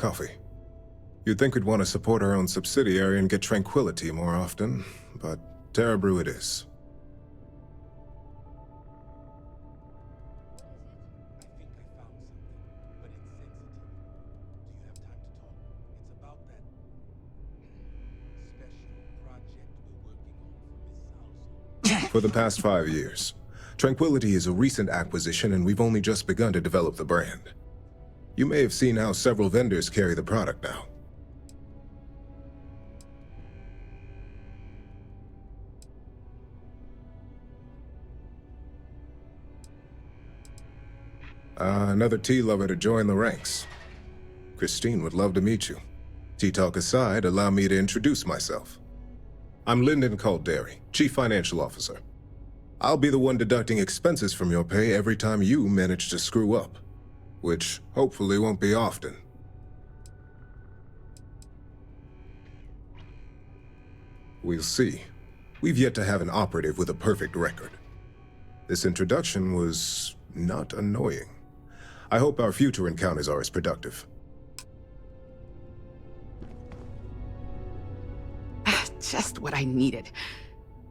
Coffee. You'd think we'd want to support our own subsidiary and get tranquility more often, but Terra Brew it is. For the past 5 years. Tranquility is a recent acquisition and we've only just begun to develop the brand. You may have seen how several vendors carry the product now. Another tea lover to join the ranks. Christine would love to meet you. Tea talk aside, allow me to introduce myself. I'm Lyndon Calderi, Chief Financial Officer. I'll be the one deducting expenses from your pay every time you manage to screw up, which hopefully won't be often. We'll see. We've yet to have an operative with a perfect record. This introduction was not annoying. I hope our future encounters are as productive. Just what I needed.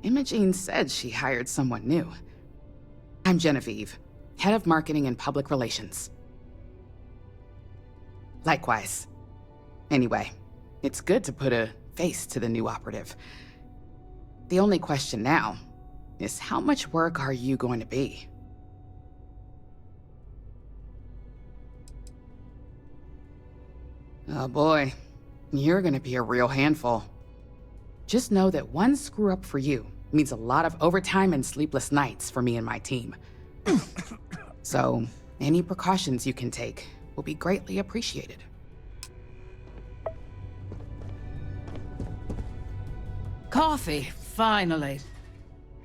Imogene said she hired someone new. I'm Genevieve, Head of Marketing and Public Relations. Likewise. Anyway, it's good to put a face to the new operative. The only question now is how much work are you going to be? Oh boy, you're gonna be a real handful. Just know that one screw-up for you means a lot of overtime and sleepless nights for me and my team. So, any precautions you can take will be greatly appreciated. Coffee, finally.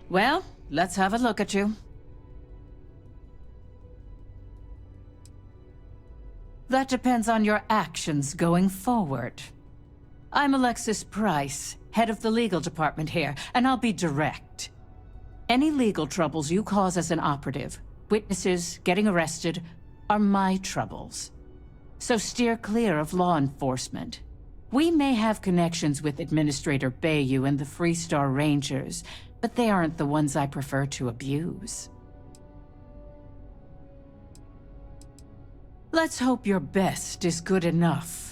Well, let's have a look at you. That depends on your actions going forward. I'm Alexis Price, head of the legal department here, and I'll be direct. Any legal troubles you cause as an operative, witnesses, getting arrested, are my troubles. So steer clear of law enforcement. We may have connections with Administrator Bayou and the Freestar Rangers, but they aren't the ones I prefer to abuse. Let's hope your best is good enough.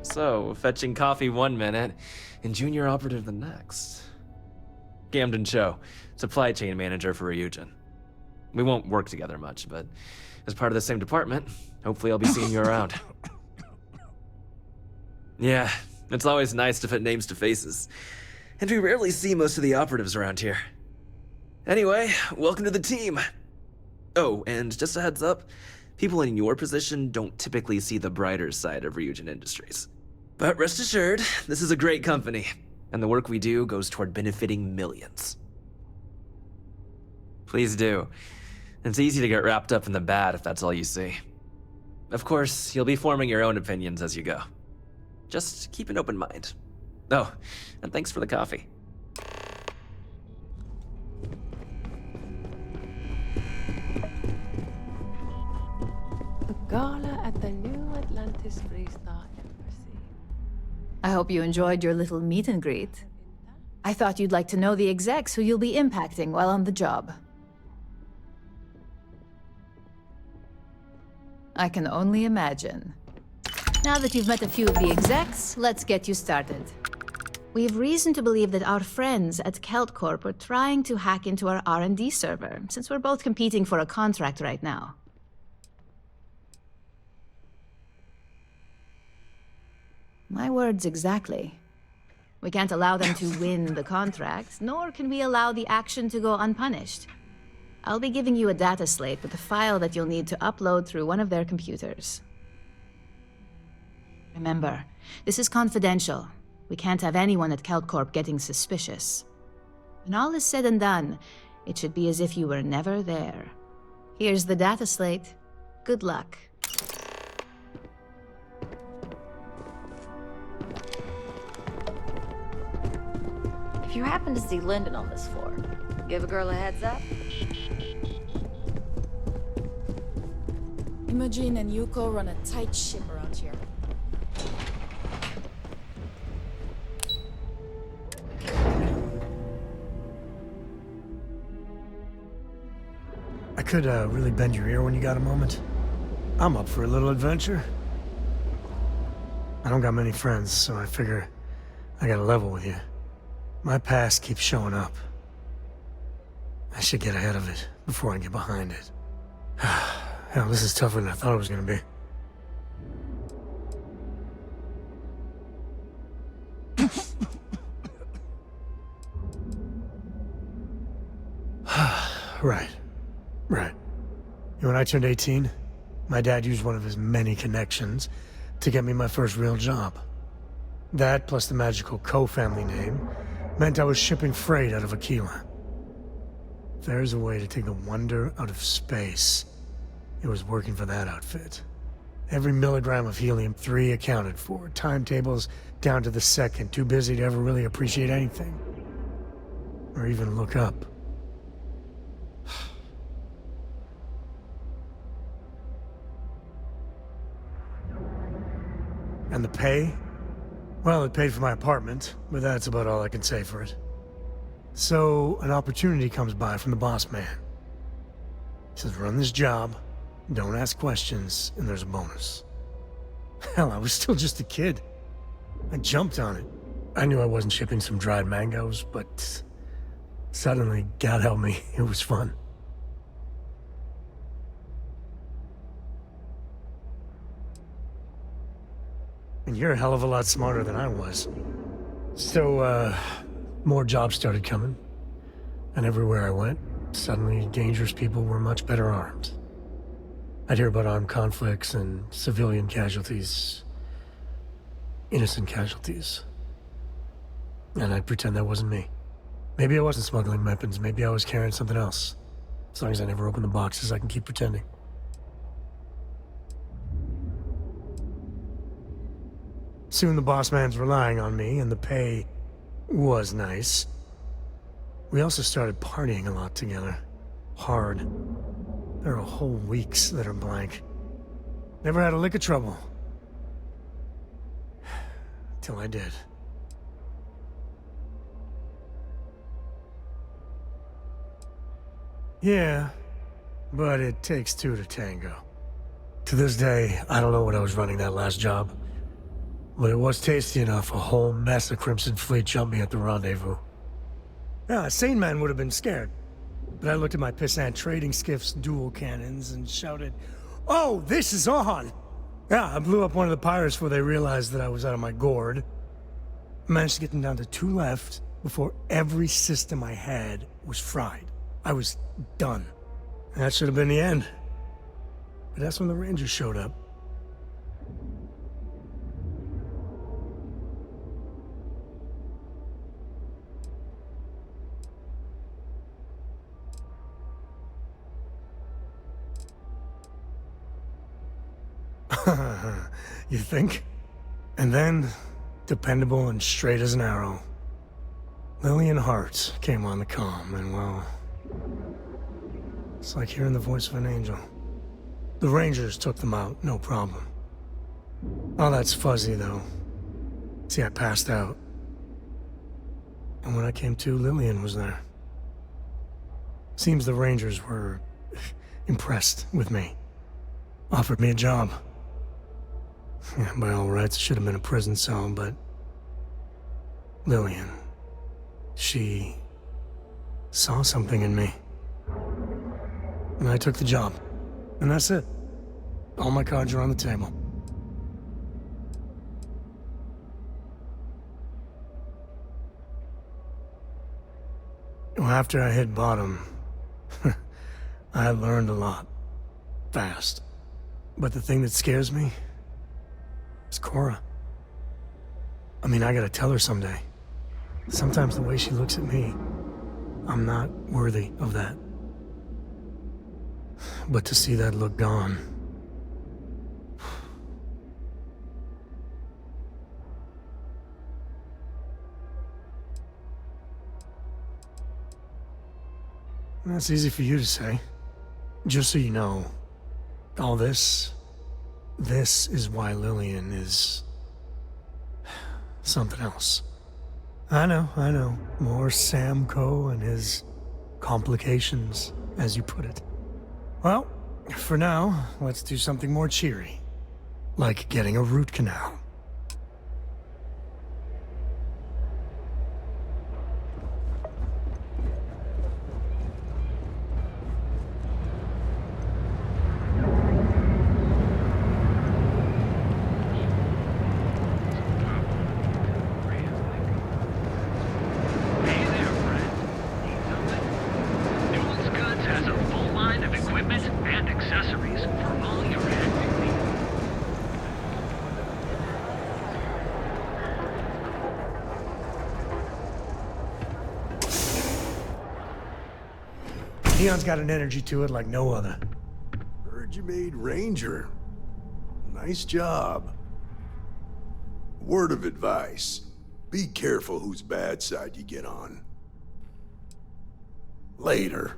So, fetching coffee 1 minute, and junior operative the next. Camden Cho, supply chain manager for Ryujin. We won't work together much, but as part of the same department, hopefully I'll be seeing you around. Yeah, it's always nice to put names to faces. And we rarely see most of the operatives around here. Anyway, welcome to the team. Oh, and just a heads up, people in your position don't typically see the brighter side of Ryujin Industries. But rest assured, this is a great company, and the work we do goes toward benefiting millions. Please do. It's easy to get wrapped up in the bad if that's all you see. Of course, you'll be forming your own opinions as you go. Just keep an open mind. Oh, and thanks for the coffee. The gala at the new Atlantis Freestar Embassy. I hope you enjoyed your little meet and greet. I thought you'd like to know the execs who you'll be impacting while on the job. I can only imagine. Now that you've met a few of the execs, let's get you started. We have reason to believe that our friends at KeltCorp are trying to hack into our R&D server, since we're both competing for a contract right now. My words exactly. We can't allow them to win the contract, nor can we allow the action to go unpunished. I'll be giving you a data slate with a file that you'll need to upload through one of their computers. Remember, this is confidential. We can't have anyone at KeltCorp getting suspicious. When all is said and done, it should be as if you were never there. Here's the data slate. Good luck. If you happen to see Lyndon on this floor, give a girl a heads up. Imogen and Yuko run a tight ship around here. I could really bend your ear when you got a moment. I'm up for a little adventure. I don't got many friends, so I figure I gotta level with you. My past keeps showing up. I should get ahead of it before I get behind it. Hell, this is tougher than I thought it was gonna be. Right. Right. When I turned 18, my dad used one of his many connections to get me my first real job. That, plus the magical Co family name, meant I was shipping freight out of Aquila. If there's a way to take the wonder out of space, it was working for that outfit. Every milligram of helium-3 accounted for, timetables down to the second, too busy to ever really appreciate anything. Or even look up. And the pay? Well, it paid for my apartment, but that's about all I can say for it. So, an opportunity comes by from the boss man. He says, run this job, don't ask questions, and there's a bonus. Hell, I was still just a kid. I jumped on it. I knew I wasn't shipping some dried mangoes, but suddenly, God help me, it was fun. And you're a hell of a lot smarter than I was. So, more jobs started coming. And everywhere I went, suddenly dangerous people were much better armed. I'd hear about armed conflicts and civilian casualties. Innocent casualties. And I'd pretend that wasn't me. Maybe I wasn't smuggling weapons, maybe I was carrying something else. As long as I never open the boxes, I can keep pretending. Soon the boss man's relying on me, and the pay was nice. We also started partying a lot together. Hard. There are whole weeks that are blank. Never had a lick of trouble. Till I did. Yeah, but it takes two to tango. To this day, I don't know what I was running that last job. But it was tasty enough, a whole mess of Crimson Fleet jumped me at the rendezvous. Yeah, a sane man would have been scared. But I looked at my pissant trading skiff's dual cannons and shouted, "Oh, this is on!" Yeah, I blew up one of the pirates before they realized that I was out of my gourd. I managed to get them down to 2 left before every system I had was fried. I was done. And that should have been the end. But that's when the Rangers showed up. You think? And then, dependable and straight as an arrow, Lillian Hart came on the comm, and well, it's like hearing the voice of an angel. The Rangers took them out, no problem. All that's fuzzy, though. See, I passed out. And when I came to, Lillian was there. Seems the Rangers were impressed with me. Offered me a job. Yeah, by all rights, it should have been a prison cell, but Lillian, she saw something in me. And I took the job. And that's it. All my cards are on the table. Well, after I hit bottom, I learned a lot. Fast. But the thing that scares me is Cora. I mean, I gotta tell her someday. Sometimes the way she looks at me, I'm not worthy of that. But to see that look gone... That's easy for you to say. Just so you know, All this is why Lillian is something else. I know. More Samco and his complications, as you put it. Well, for now, let's do something more cheery. Like getting a root canal. Neon's got an energy to it like no other. Heard you made Ranger. Nice job. Word of advice. Be careful whose bad side you get on. Later.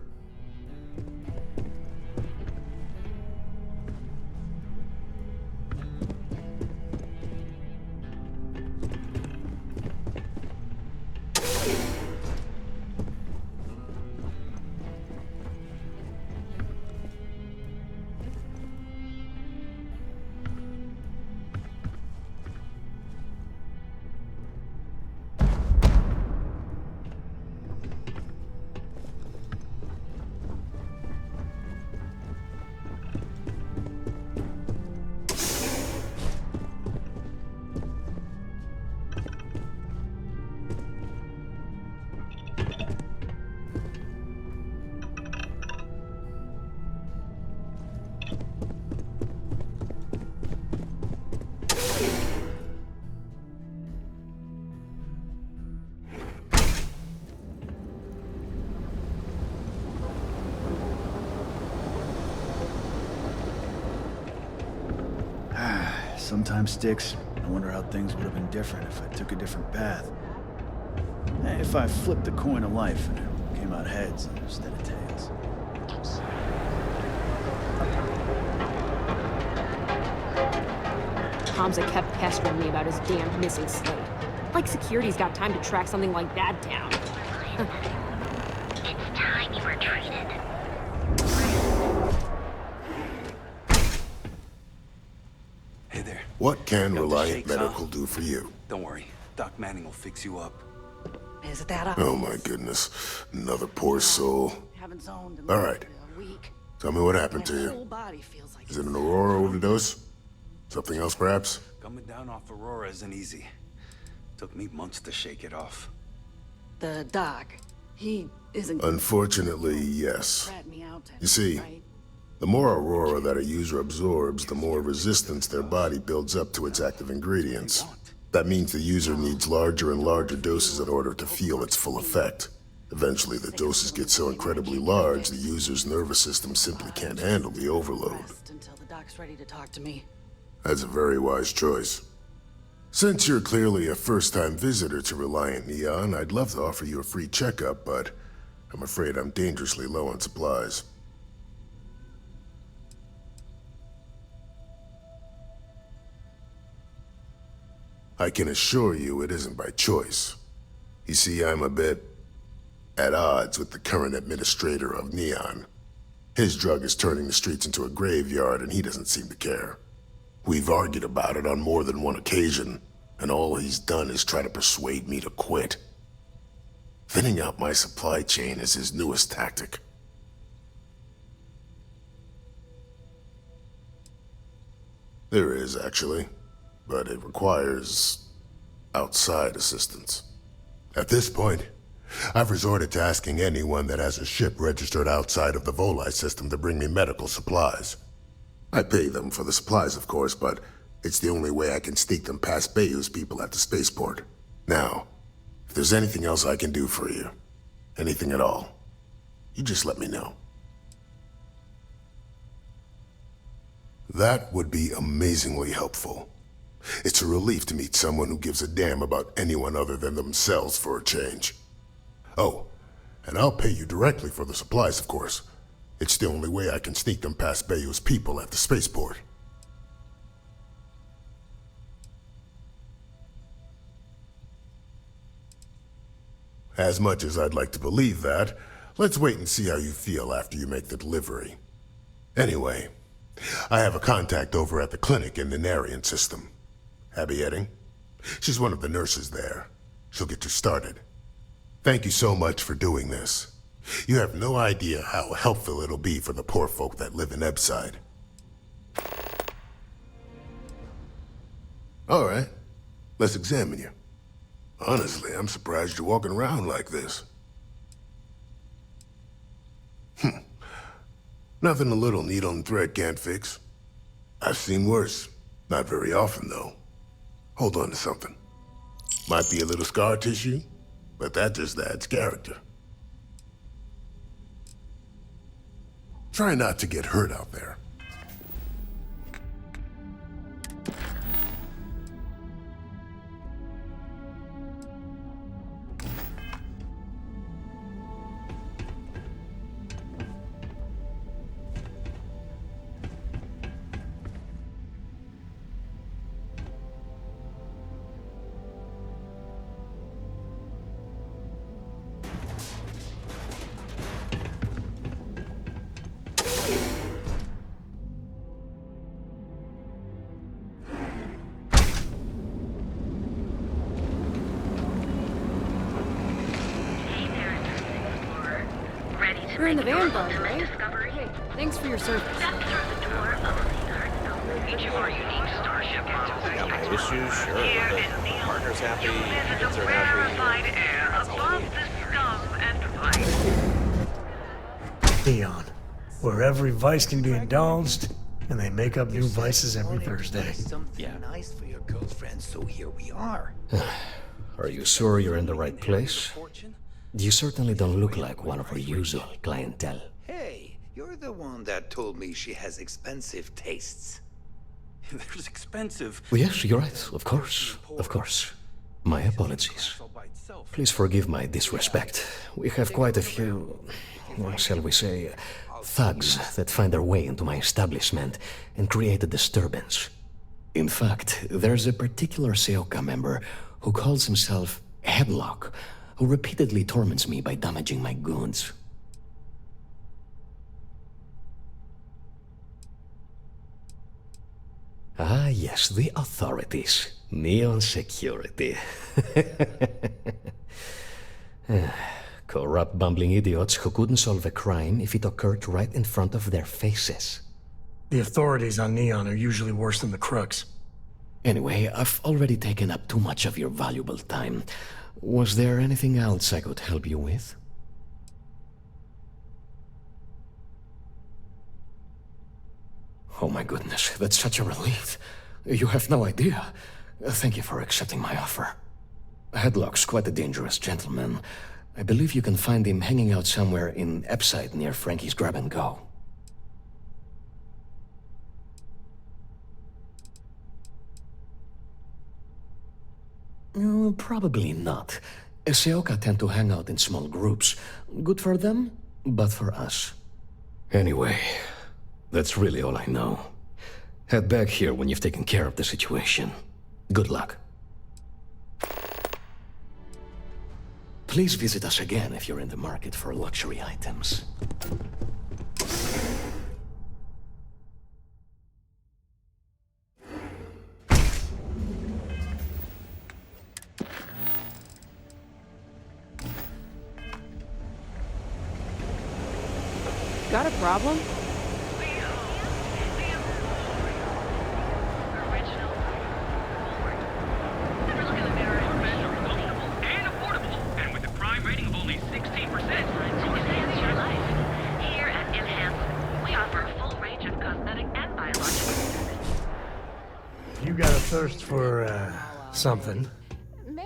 Sometimes, Sticks, I wonder how things would have been different if I took a different path. If I flipped the coin of life and it came out heads instead of tails. Hamza kept pestering me about his damned missing slate. Like security's got time to track something like that down. It's time you were treated. Hey there. What can Got the Reliant shakes, Medical huh? do for you? Don't worry. Doc Manning will fix you up. Is that Oh my goodness. Another poor soul. All right. Tell me what happened to you. Is it an Aurora overdose? Something else, perhaps? Coming down off Aurora isn't easy. Took me months to shake it off. The doc, he isn't... Unfortunately, yes. You see, the more Aurora that a user absorbs, the more resistance their body builds up to its active ingredients. That means the user needs larger and larger doses in order to feel its full effect. Eventually, the doses get so incredibly large, the user's nervous system simply can't handle the overload. Until the doc's ready to talk to me. That's a very wise choice. Since you're clearly a first-time visitor to Reliant Neon, I'd love to offer you a free checkup, but I'm afraid I'm dangerously low on supplies. I can assure you it isn't by choice. You see, I'm a bit at odds with the current administrator of Neon. His drug is turning the streets into a graveyard, and he doesn't seem to care. We've argued about it on more than one occasion, and all he's done is try to persuade me to quit. Thinning out my supply chain is his newest tactic. There is, actually, but it requires outside assistance. At this point, I've resorted to asking anyone that has a ship registered outside of the Volii system to bring me medical supplies. I pay them for the supplies, of course, but it's the only way I can sneak them past Bayou's people at the spaceport. Now, if there's anything else I can do for you, anything at all, you just let me know. That would be amazingly helpful. It's a relief to meet someone who gives a damn about anyone other than themselves for a change. Oh, and I'll pay you directly for the supplies, of course. It's the only way I can sneak them past Bayou's people at the spaceport. As much as I'd like to believe that, let's wait and see how you feel after you make the delivery. Anyway, I have a contact over at the clinic in the Narian system. Abby Edding? She's one of the nurses there. She'll get you started. Thank you so much for doing this. You have no idea how helpful it'll be for the poor folk that live in Ebside. All right, let's examine you. Honestly, I'm surprised you're walking around like this. Nothing a little needle and thread can't fix. I've seen worse. Not very often, though. Hold on to something. Might be a little scar tissue, but that just adds character. Try not to get hurt out there. You're in the van bug, right? Hey, thanks for your service. Each of our unique starship models. I got my issues, sure. The partner's happy, kids are happy. That's all we need. Neon, where every vice can be indulged, and they make up new vices every Thursday. Yeah. Nice for your girlfriend, so here we are. Are you sure you're in the right place? You certainly don't look like one of our usual clientele. Hey, you're the one that told me she has expensive tastes. There's expensive. Oh, yes, you're right. Of course. Of course. My apologies. Please forgive my disrespect. We have quite a few, shall we say, thugs that find their way into my establishment and create a disturbance. In fact, there's a particular Seoka member who calls himself Headlock, who repeatedly torments me by damaging my goods. Ah, yes, the authorities. Neon security. Corrupt, bumbling idiots who couldn't solve a crime if it occurred right in front of their faces. The authorities on Neon are usually worse than the crooks. Anyway, I've already taken up too much of your valuable time. Was there anything else I could help you with? Oh my goodness, that's such a relief. You have no idea. Thank you for accepting my offer. Headlock's quite a dangerous gentleman. I believe you can find him hanging out somewhere in Epside near Frankie's Grab and Go. Probably not. Seoka tend to hang out in small groups. Good for them, but for us. Anyway, that's really all I know. Head back here when you've taken care of the situation. Good luck. Please visit us again if you're in the market for luxury items. Got a problem? You got a thirst for, something.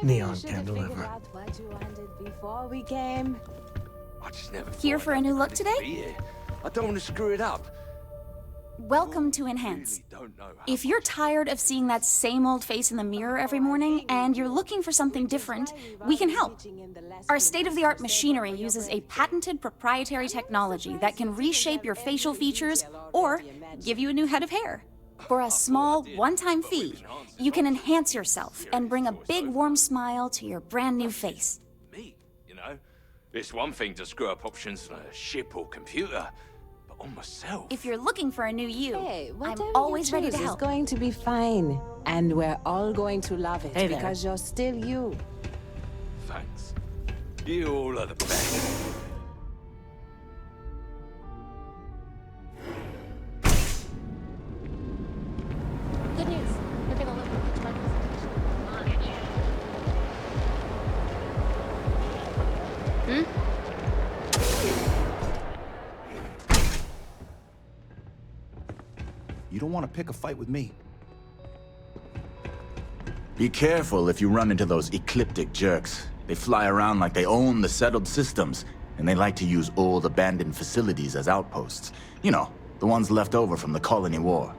Neon can deliver. Before we came. I just never Here for a new look today? I don't want to screw it up. welcome to Enhance. If you're tired of seeing that same old face in the mirror every morning and you're looking for something different, we can help. Our state-of-the-art machinery uses a patented proprietary technology that can reshape your facial features or give you a new head of hair. For a small, one-time fee, you can enhance yourself and bring a big, warm smile to your brand new face. You know, it's one thing to screw up options on a ship or computer, but on myself. If you're looking for a new you, Hey, I'm whatever always you ready choose to is help. going to be fine. And we're all going to love it Hey there. because you're still you. Thanks. You all are the best. Good news. We're gonna live with each other. You don't want to pick a fight with me. Be careful if you run into those ecliptic jerks. They fly around like they own the settled systems, and they like to use old abandoned facilities as outposts. You know, the ones left over from the Colony War.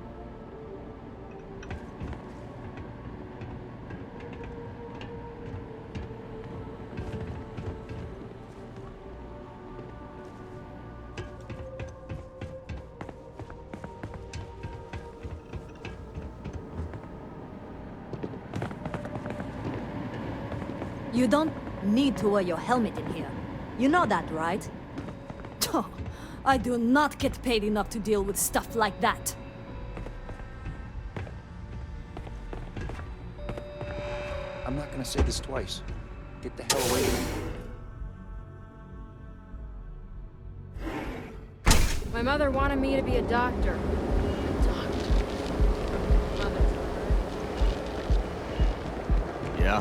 You don't need to wear your helmet in here. You know that, right? Oh, I do not get paid enough to deal with stuff like that. I'm not gonna say this twice. Get the hell away from me. My mother wanted me to be a doctor. Yeah.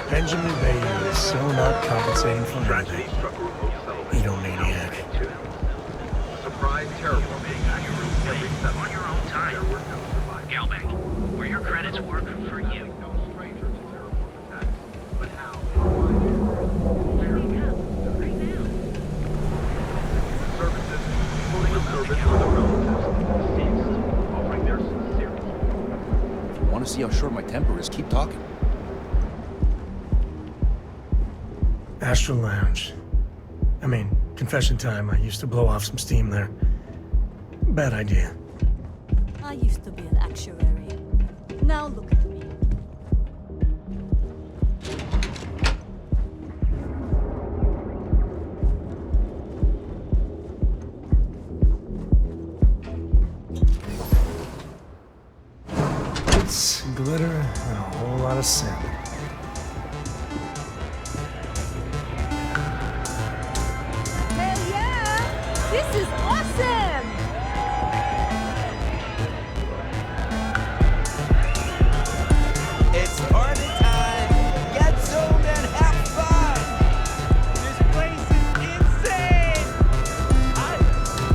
Benjamin Bayou is so not compensating for anything. Edomaniac. Surprise terraforming on your own time. Galbank, where your credits work for you. If you want to see how short my temper is, keep talking. Astral Lounge. I mean, confession time, I used to blow off some steam there. Bad idea. I used to be an actuary. Now look at me. It's glitter and a whole lot of sin. Hell yeah! This is awesome! It's party time! Get zoned and have fun! This place is insane!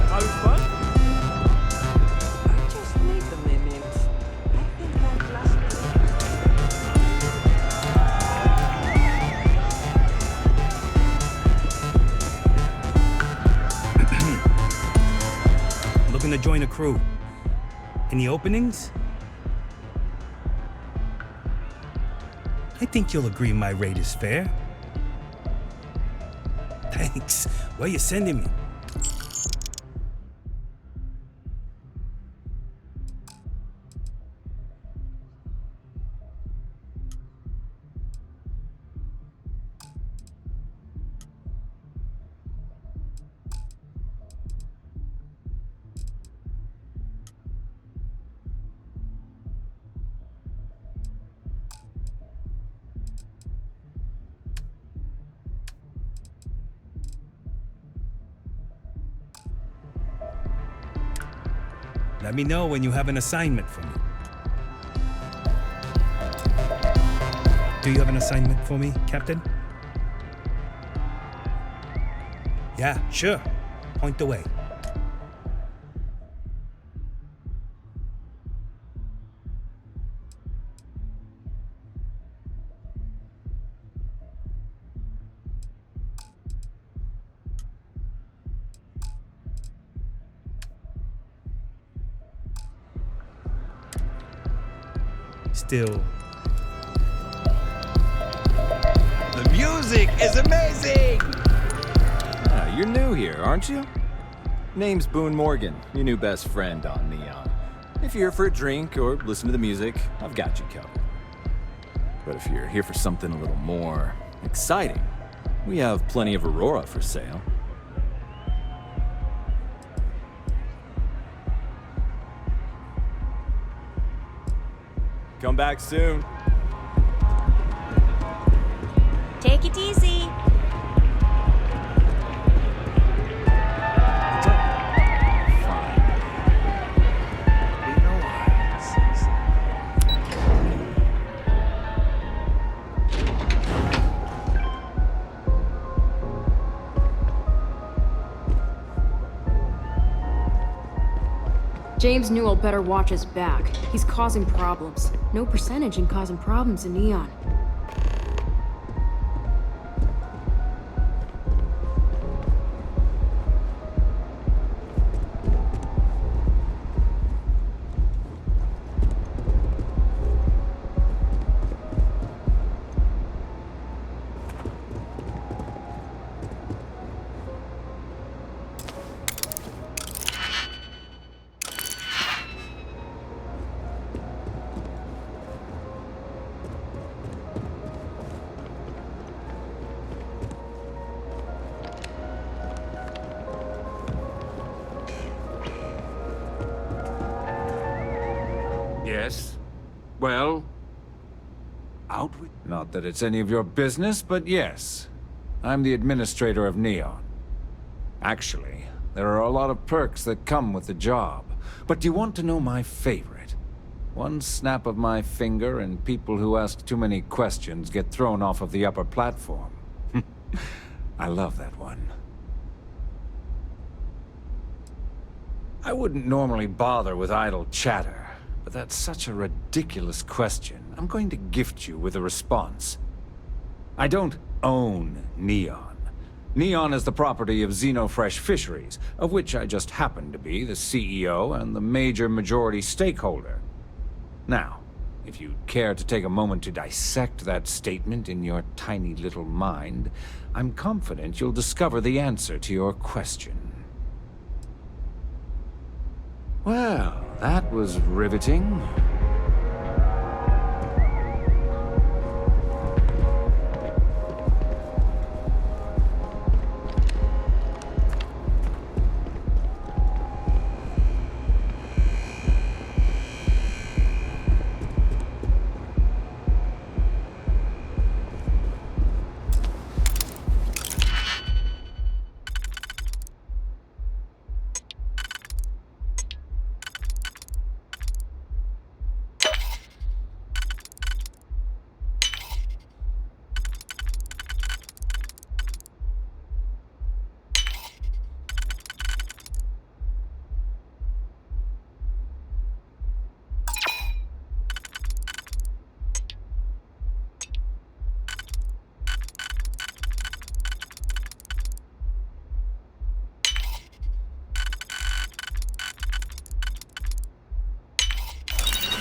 How fun? Just wait a minute. I think that last Looking to join a crew. Any openings? I think you'll agree my rate is fair. Thanks. Where you sending me? Let me know when you have an assignment for me. Do you have an assignment for me, Captain? Yeah, sure. Point the way. Still, The music is amazing! Ah, you're new here, aren't you? Name's Boone Morgan, your new best friend on Neon. If you're here for a drink or listen to the music, I've got you covered. But if you're here for something a little more exciting, we have plenty of Aurora for sale. Come back soon. Take it easy. James Newell better watch his back. He's causing problems. No percentage in causing problems in Neon. Yes? Well? Out with... Not that it's any of your business, but yes. I'm the administrator of Neon. Actually, there are a lot of perks that come with the job. But do you want to know my favorite? One snap of my finger and people who ask too many questions get thrown off of the upper platform. I love that one. I wouldn't normally bother with idle chatter, but that's such a ridiculous question. I'm going to gift you with a response. I don't own Neon. Neon is the property of Xenofresh Fisheries, of which I just happen to be the CEO and the major majority stakeholder. Now, if you'd care to take a moment to dissect that statement in your tiny little mind, I'm confident you'll discover the answer to your question. Well, that was riveting.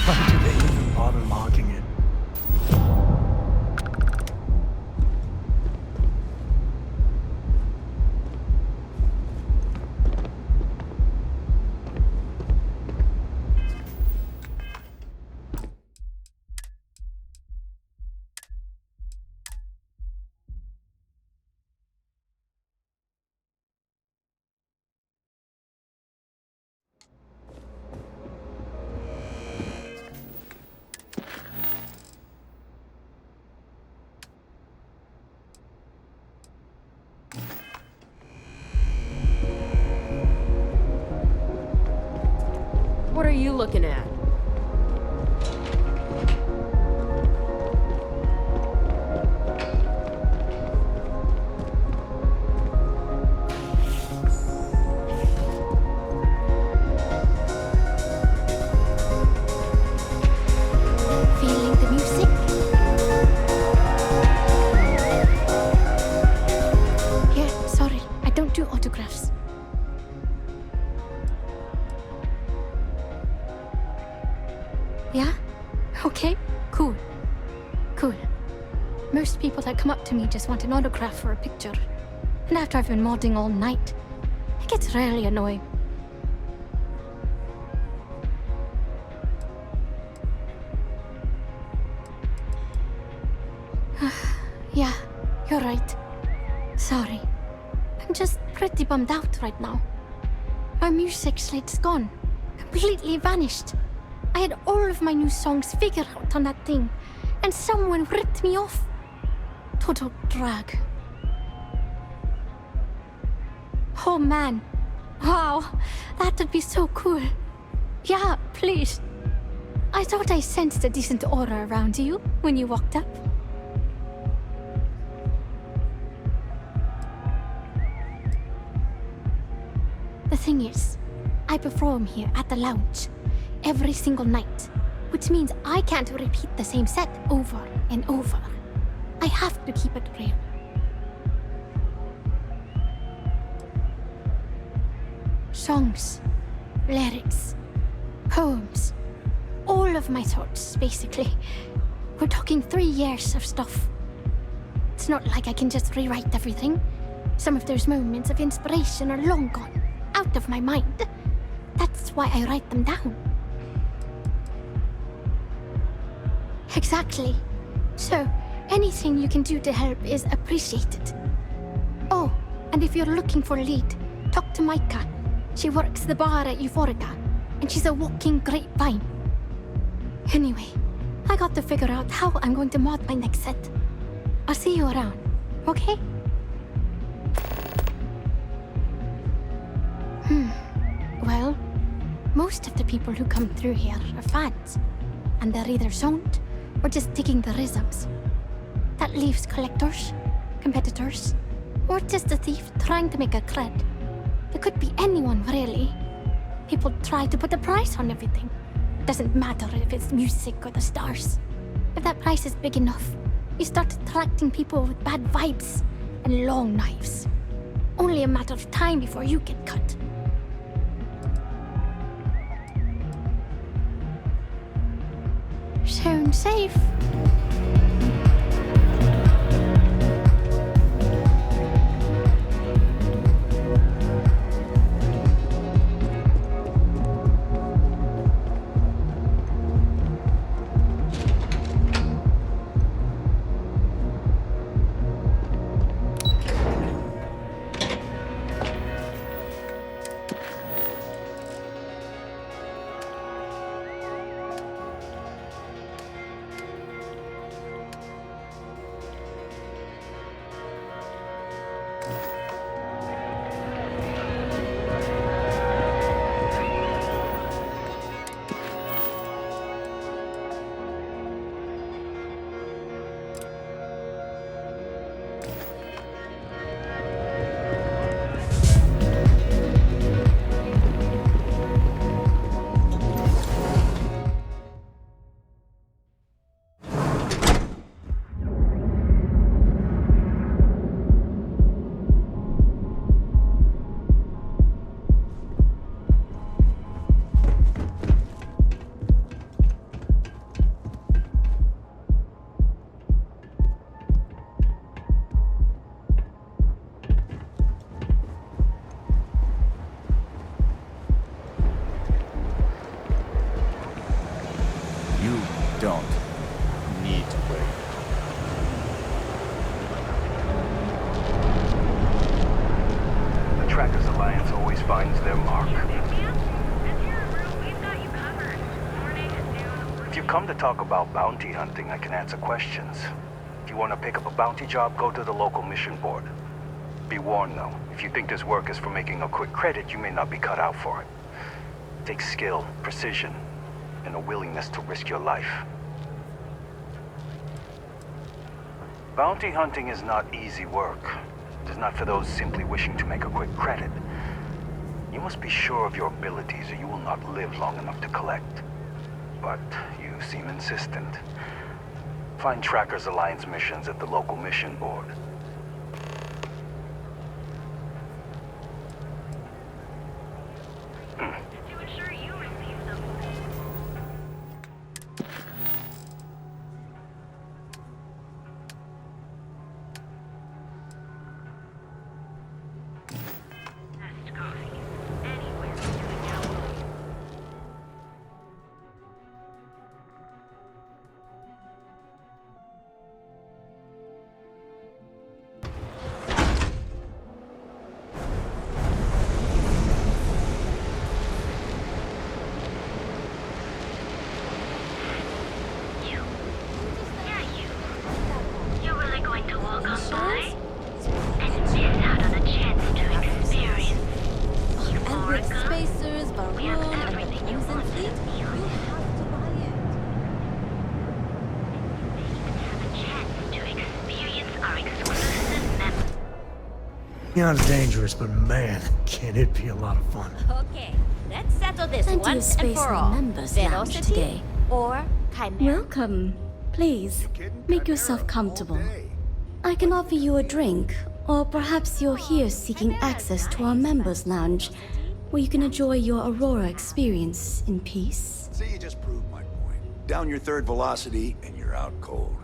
Why did they even bother locking it? What are you looking at? Feeling the music? Yeah, sorry, I don't do autographs. Yeah? Okay. Cool. Cool. Most people that come up to me just want an autograph or a picture. And after I've been modding all night, it gets really annoying. Yeah, you're right. Sorry. I'm just pretty bummed out right now. My music slate's gone. Completely vanished. I had all of my new songs figured out on that thing, and someone ripped me off. Total drag. Oh man. Wow, that would be so cool. Yeah, please. I thought I sensed a decent aura around you when you walked up. The thing is, I perform here at the lounge every single night, which means I can't repeat the same set over and over. I have to keep it real. Songs, lyrics, poems, all of my thoughts, basically. We're talking 3 years of stuff. It's not like I can just rewrite everything. Some of those moments of inspiration are long gone, out of my mind. That's why I write them down. Exactly. So, anything you can do to help is appreciated. Oh, and if you're looking for a lead, talk to Micah. She works the bar at Euphorica, and she's a walking grapevine. Anyway, I got to figure out how I'm going to mod my next set. I'll see you around, okay? Well, most of the people who come through here are fans, and they're either zoned or just digging the rhythms. That leaves collectors, competitors, or just a thief trying to make a cred. It could be anyone, really. People try to put a price on everything. Doesn't matter if it's music or the stars. If that price is big enough, you start attracting people with bad vibes and long knives. Only a matter of time before you get cut. Sound safe. Don't need to wait. The Trackers Alliance always finds their mark. If you come to talk about bounty hunting, I can answer questions. If you want to pick up a bounty job, go to the local mission board. Be warned though, if you think this work is for making a quick credit, you may not be cut out for it. It takes skill, precision, and a willingness to risk your life. Bounty hunting is not easy work. It is not for those simply wishing to make a quick credit. You must be sure of your abilities or you will not live long enough to collect. But you seem insistent. Find Trackers Alliance missions at the local mission board. Neon's dangerous, but man, can it be a lot of fun. Okay, let's settle this Plenty of once and space for in the all. members' lounge Velocity today. or Chimera? Welcome. Please, make yourself comfortable. I can offer you a drink, or perhaps you're here seeking access to our members' lounge, where you can enjoy your Aurora experience in peace. See, you just proved my point. Down your third velocity, and you're out cold.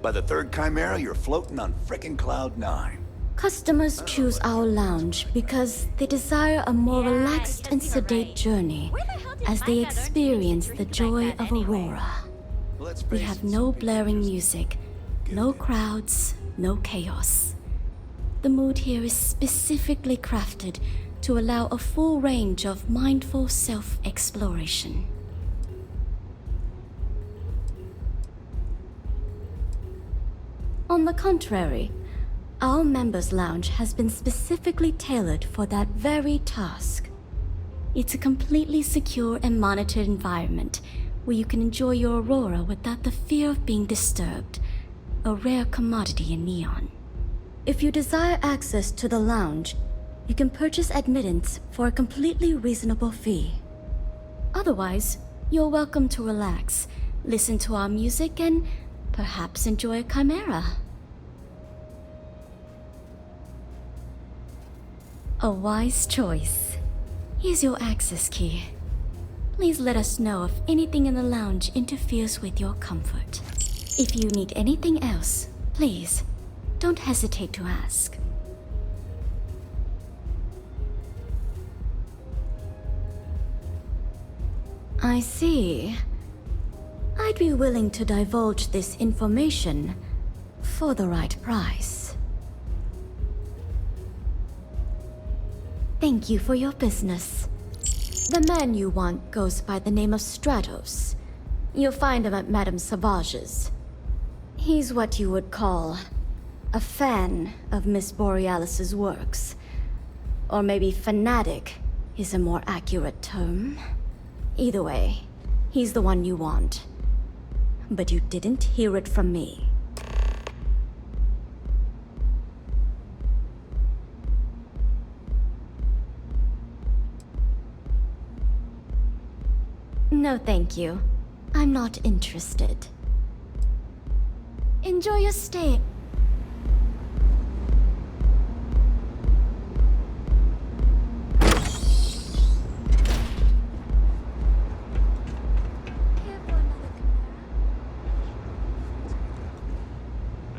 By the third Chimera, you're floating on frickin' Cloud 9. Customers choose our lounge because they desire a more relaxed and sedate journey as they experience the joy of Aurora. We have no blaring music, no crowds, no chaos. The mood here is specifically crafted to allow a full range of mindful self-exploration. On the contrary, our members' lounge has been specifically tailored for that very task. It's a completely secure and monitored environment where you can enjoy your Aurora without the fear of being disturbed, a rare commodity in Neon. If you desire access to the lounge, you can purchase admittance for a completely reasonable fee. Otherwise, you're welcome to relax, listen to our music, and perhaps enjoy a chimera. A wise choice. Here's your access key. Please let us know if anything in the lounge interferes with your comfort. If you need anything else, please, don't hesitate to ask. I see. I'd be willing to divulge this information for the right price. Thank you for your business. The man you want goes by the name of Stratos. You'll find him at Madame Savage's. He's what you would call a fan of Miss Borealis's works. Or maybe fanatic is a more accurate term. Either way, he's the one you want. But you didn't hear it from me. No, thank you. I'm not interested. Enjoy your stay.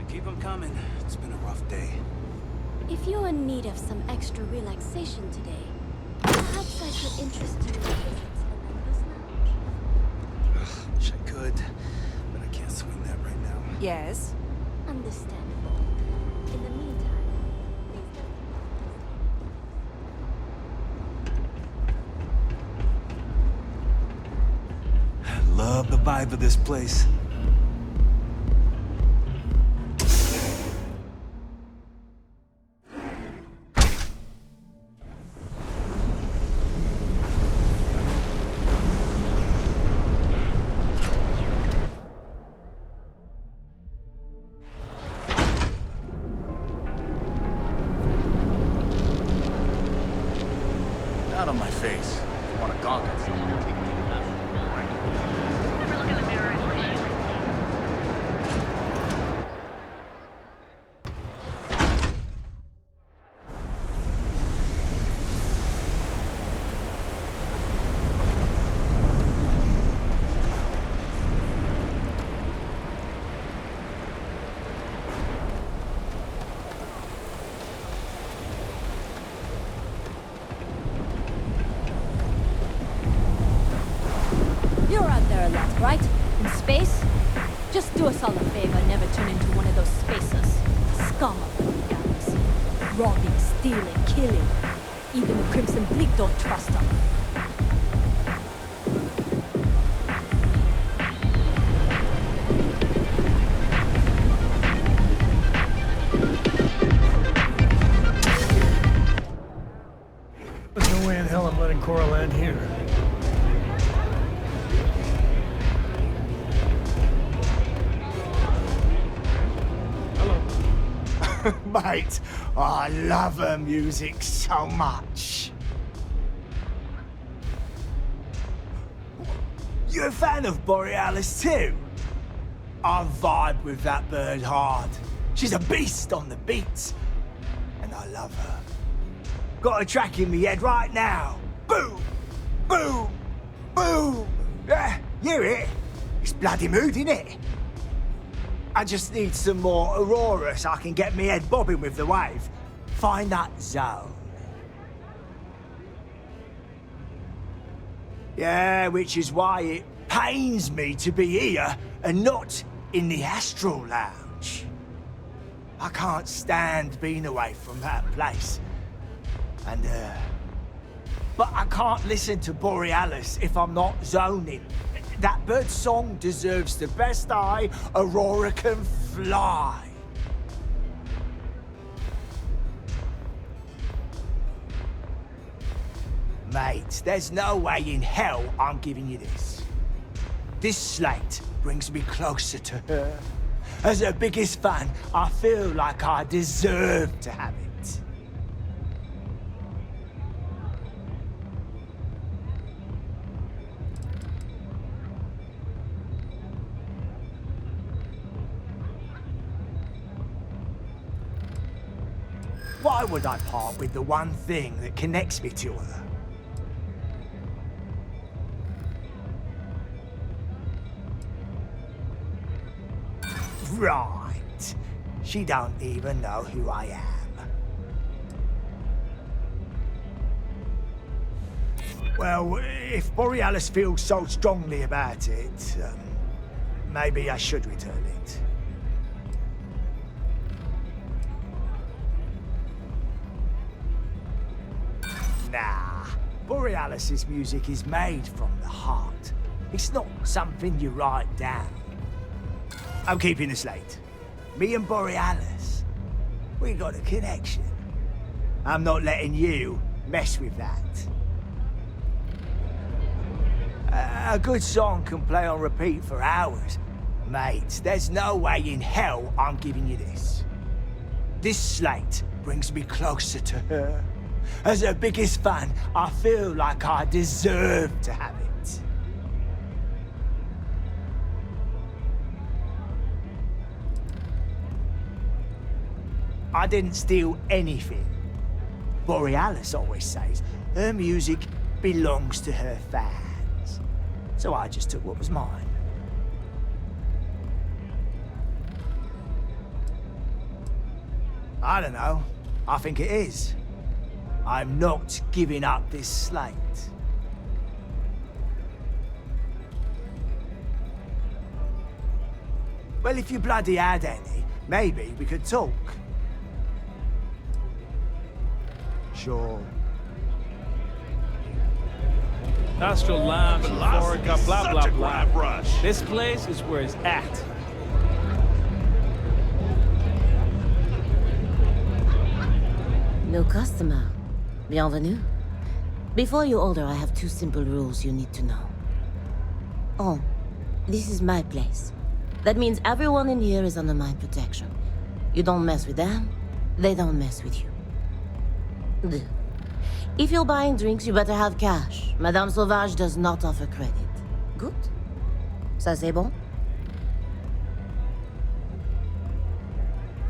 Keep them coming. It's been a rough day. If you're in need of some extra relaxation today, perhaps I could interest you in a visit to the members' lounge. Wish I could, but I can't swing that right now. Yes? Understandable. In the meantime, I love the vibe of this place. Out of my face. You want to gawk at someone, take it to the left. You're out there a lot, right? In space? Just do us all a favor and never turn into one of those spacers. Scum of the galaxy. Robbing, stealing, killing. Even the Crimson Fleet don't trust them. There's no way in hell I'm letting Cora land here. Mate, I love her music so much. You a fan of Borealis too? I vibe with that bird hard. She's a beast on the beats. And I love her. Got a track in me head right now. Boom! Boom! Boom! Yeah, hear it? It's bloody mood, innit? I just need some more Aurora so I can get me head bobbing with the wave. Find that zone. Yeah, which is why it pains me to be here and not in the Astral Lounge. I can't stand being away from that place. And, but I can't listen to Borealis if I'm not zoning. That bird song deserves the best eye Aurora can fly. Mate, there's no way in hell I'm giving you this. This slate brings me closer to her. As her biggest fan, I feel like I deserve to have it. Why would I part with the one thing that connects me to her? Right. She don't even know who I am. Well, if Borealis feels so strongly about it, maybe I should return it. Nah. Borealis's music is made from the heart. It's not something you write down. I'm keeping the slate. Me and Borealis, we got a connection. I'm not letting you mess with that. A good song can play on repeat for hours. Mate, there's no way in hell I'm giving you this. This slate brings me closer to her. As her biggest fan, I feel like I deserve to have it. I didn't steal anything. Borealis always says her music belongs to her fans. So I just took what was mine. I don't know. I think it is. I'm not giving up this slate. Well, if you bloody had any, maybe we could talk. Sure. Astral Lounge, Velocity Euphorica, is blah, such blah, a blah. grab rush. This place is where it's at. New customer. Bienvenue. Before you order, I have two simple rules you need to know. Oh, this is my place. That means everyone in here is under my protection. You don't mess with them, they don't mess with you. Deux. If you're buying drinks, you better have cash. Madame Sauvage does not offer credit. Good? Ça c'est bon?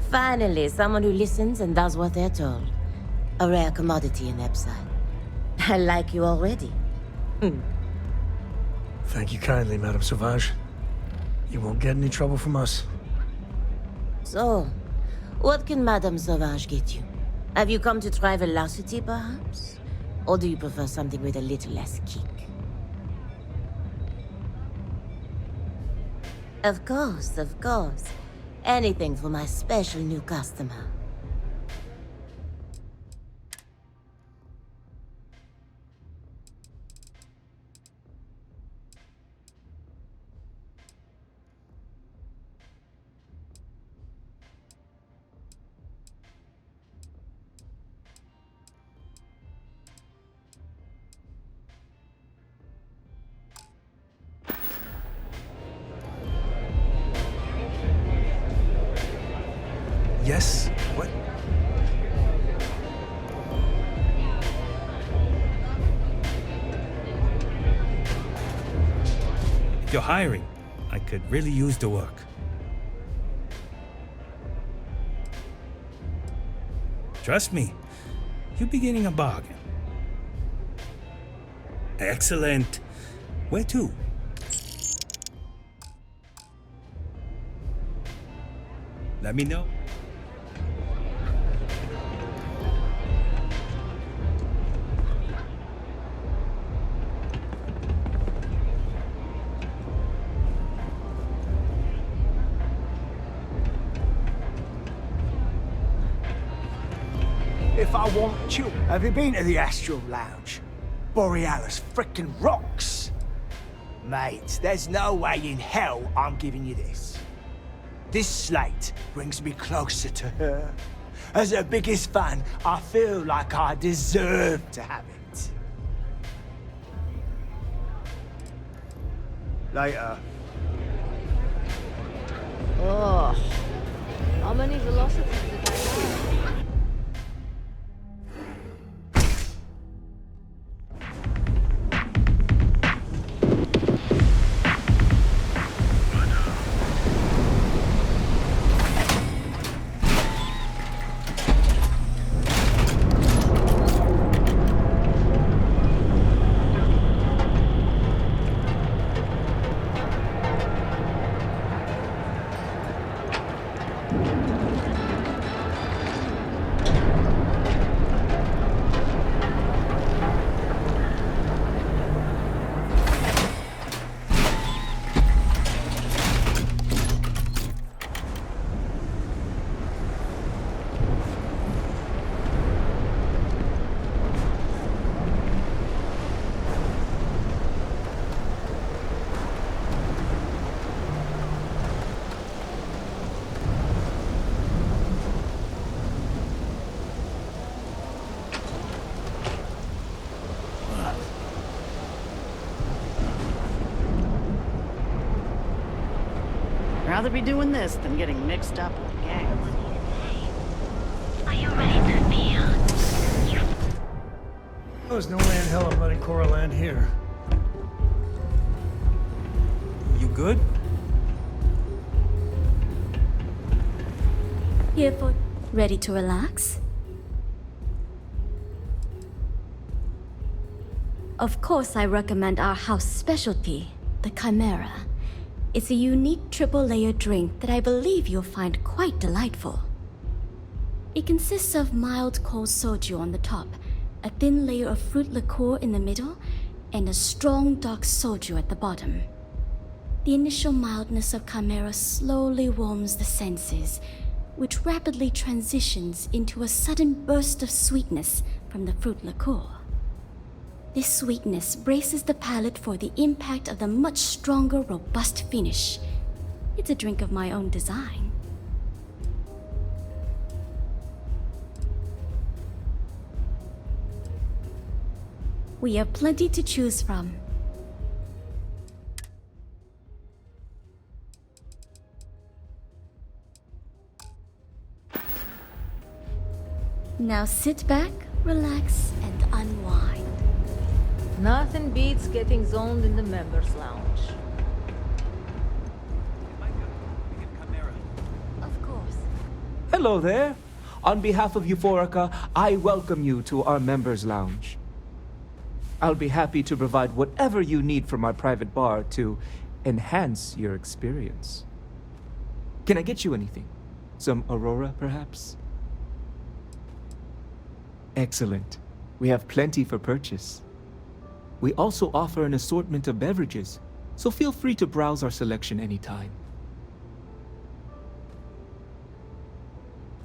Finally, someone who listens and does what they're told. A rare commodity in Epside. I like you already. Thank you kindly, Madame Sauvage. You won't get any trouble from us. So, what can Madame Sauvage get you? Have you come to try velocity, perhaps? Or do you prefer something with a little less kick? Of course, of course. Anything for my special new customer. Yes? What? If you're hiring, I could really use the work. Trust me, you'll be getting a bargain. Excellent. Where to? Let me know. If I want you, have you been to the Astral Lounge? Borealis frickin' rocks! Mate, there's no way in hell I'm giving you this. This slate brings me closer to her. As her biggest fan, I feel like I deserve to have it. Later. Oh, how many velocities did I have? Rather be doing this than getting mixed up with gangs. Are you ready to feel? There's no way in hell I'm letting Cora land here. You good? Here for... Ready to relax? Of course, I recommend our house specialty, the Chimera. It's a unique triple-layer drink that I believe you'll find quite delightful. It consists of mild cold soju on the top, a thin layer of fruit liqueur in the middle, and a strong dark soju at the bottom. The initial mildness of Chimera slowly warms the senses, which rapidly transitions into a sudden burst of sweetness from the fruit liqueur. This sweetness braces the palate for the impact of the much stronger, robust finish. It's a drink of my own design. We have plenty to choose from. Now sit back, relax, and unwind. Nothing beats getting zoned in the members' lounge. Of course. Hello there. On behalf of Euphorica, I welcome you to our members' lounge. I'll be happy to provide whatever you need from our private bar to enhance your experience. Can I get you anything? Some Aurora, perhaps? Excellent. We have plenty for purchase. We also offer an assortment of beverages, so feel free to browse our selection anytime.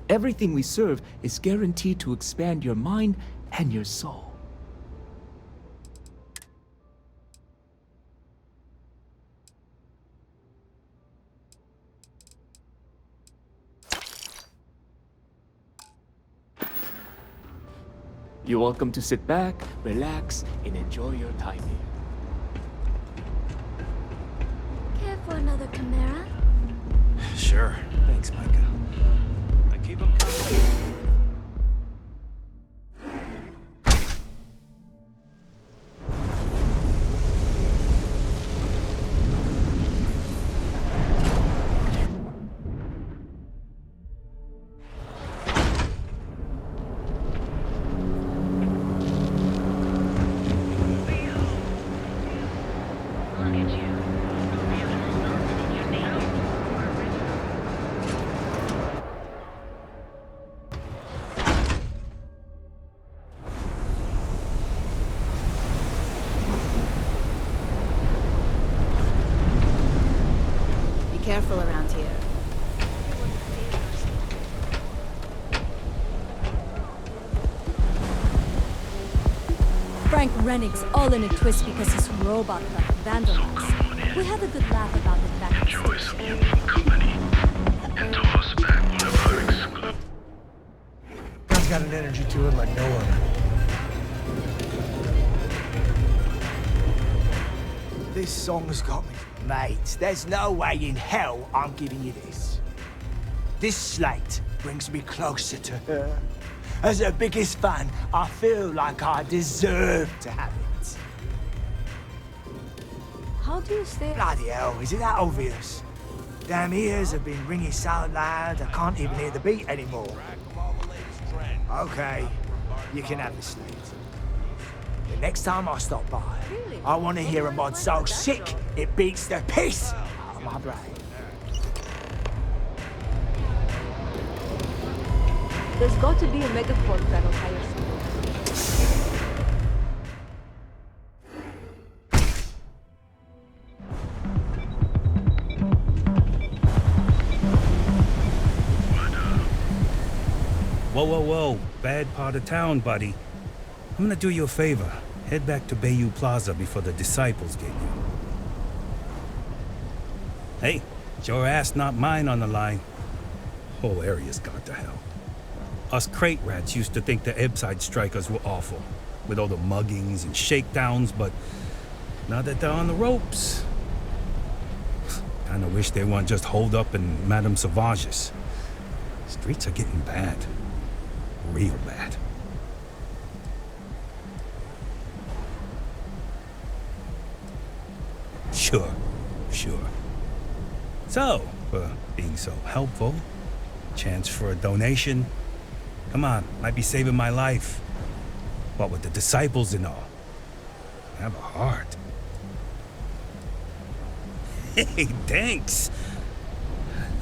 Everything we serve is guaranteed to expand your mind and your soul. You're welcome to sit back, relax, and enjoy your time here. Care for another Chimera? Sure. Thanks, Micah. I keep them coming. Be careful around here. Frank Rennig's all in a twist because his robot got vandalized. We had a good laugh about it back in the station. It's got an energy to it like no other. This song's got me. Mate, there's no way in hell I'm giving you this. This slate brings me closer to her. As her biggest fan, I feel like I deserve to have it. How do you stay? Bloody hell, is it that obvious? Damn ears have been ringing so loud I can't even hear the beat anymore. Okay, you can have the slate. The next time I stop by, I want to hear a mod so sick it beats the piss out of my brain. There's got to be a megaport that'll hire someone. Whoa, whoa, whoa. Bad part of town, buddy. I'm gonna do you a favor. Head back to Bayou Plaza before the disciples get you. Hey, it's your ass, not mine on the line. Whole area's gone to hell. Us crate rats used to think the Ebbside strikers were awful, with all the muggings and shakedowns, but now that they're on the ropes, kinda wish they weren't just holed up in Madame Sauvage's. Streets are getting bad. Real bad. Sure. So, for being so helpful, chance for a donation. Come on, might be saving my life. What with the disciples and all. Have a heart. Hey, thanks.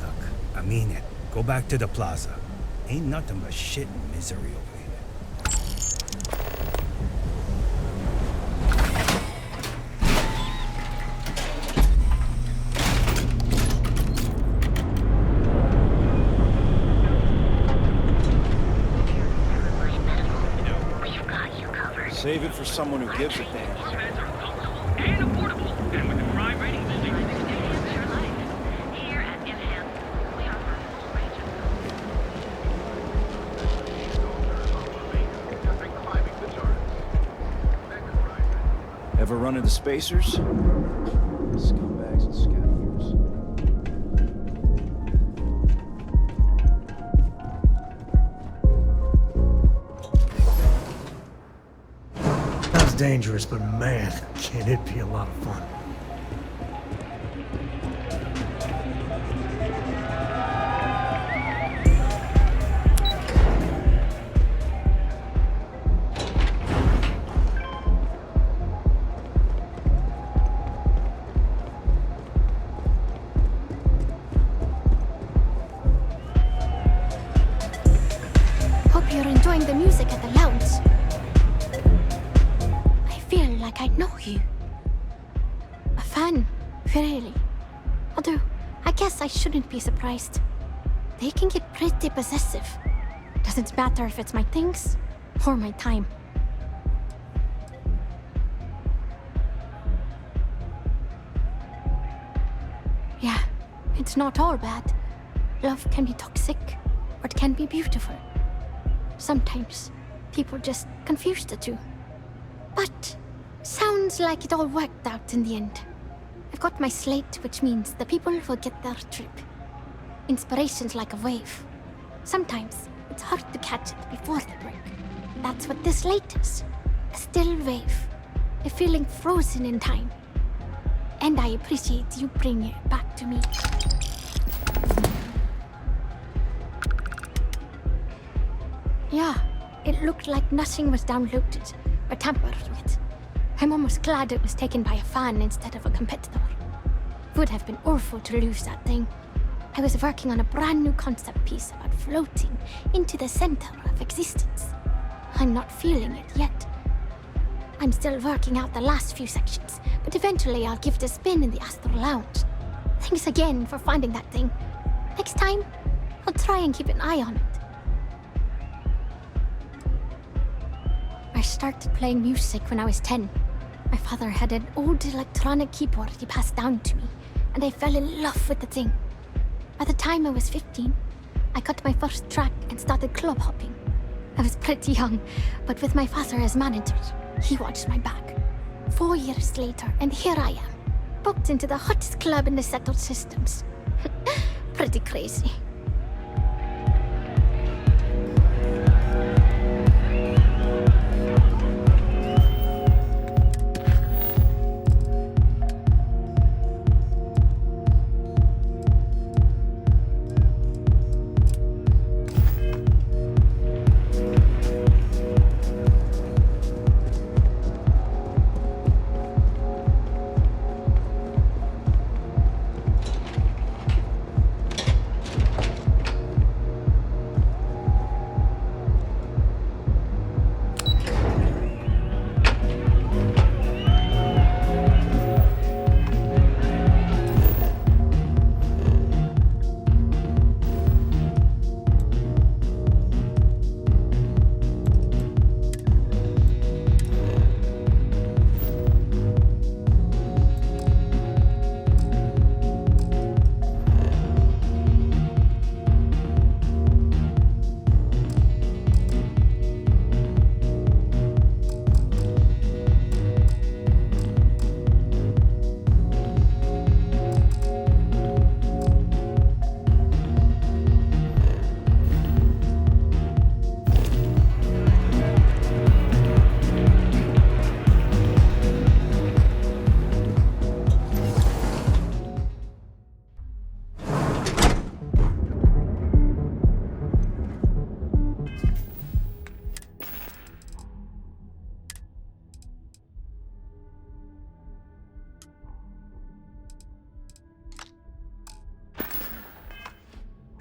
Look, I mean it. Go back to the plaza. Ain't nothing but shit and misery over here. Save it for someone who gives a damn. Ever run into spacers? Scumbags and scavengers. Sounds dangerous, but man, can it be a lot of fun. Hope you're enjoying the music at the lounge. I feel like I know you. A fan, really. Although, I guess I shouldn't be surprised. They can get pretty possessive. Doesn't matter if it's my things or my time. Yeah, it's not all bad. Love can be toxic, or it can be beautiful. Sometimes, people just confuse the two. But, sounds like it all worked out in the end. I've got my slate, which means the people will get their trip. Inspiration's like a wave. Sometimes, it's hard to catch it before the break. That's what this slate is. A still wave. A feeling frozen in time. And I appreciate you bringing it back to me. Yeah, it looked like nothing was downloaded or tampered with. I'm almost glad it was taken by a fan instead of a competitor. It would have been awful to lose that thing. I was working on a brand new concept piece about floating into the center of existence. I'm not feeling it yet. I'm still working out the last few sections, but eventually I'll give it a spin in the Astral Lounge. Thanks again for finding that thing. Next time, I'll try and keep an eye on it. I started playing music when I was 10. My father had an old electronic keyboard he passed down to me, and I fell in love with the thing. By the time I was 15, I got my first track and started club hopping. I was pretty young, but with my father as manager, he watched my back. 4 years later, and here I am, booked into the hottest club in the settled systems. Pretty crazy.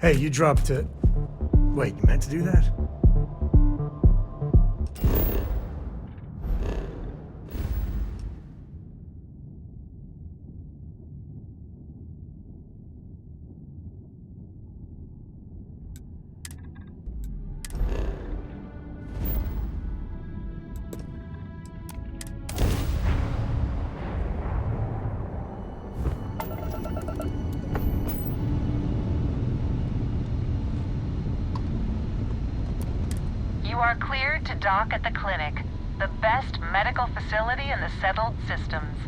Hey, you dropped it. Wait, you meant to do that? You are cleared to dock at the clinic, the best medical facility in the settled systems.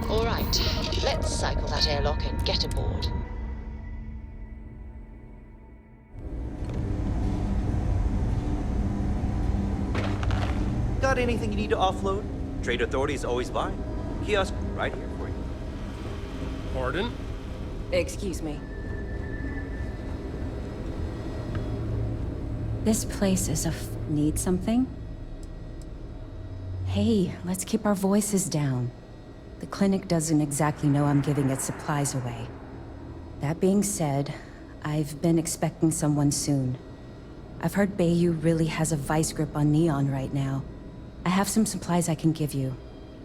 All right, let's cycle that airlock and get aboard. Got anything you need to offload? Trade Authority's always buying. Kiosk right here for you. Pardon? Excuse me. This place is need something? Hey, let's keep our voices down. The clinic doesn't exactly know I'm giving its supplies away. That being said, I've been expecting someone soon. I've heard Bayou really has a vice grip on Neon right now. I have some supplies I can give you.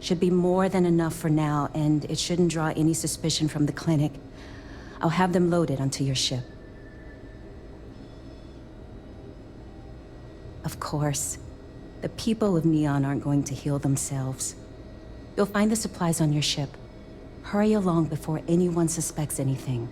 Should be more than enough for now, and it shouldn't draw any suspicion from the clinic. I'll have them loaded onto your ship. Of course, the people of Neon aren't going to heal themselves. You'll find the supplies on your ship. Hurry along before anyone suspects anything.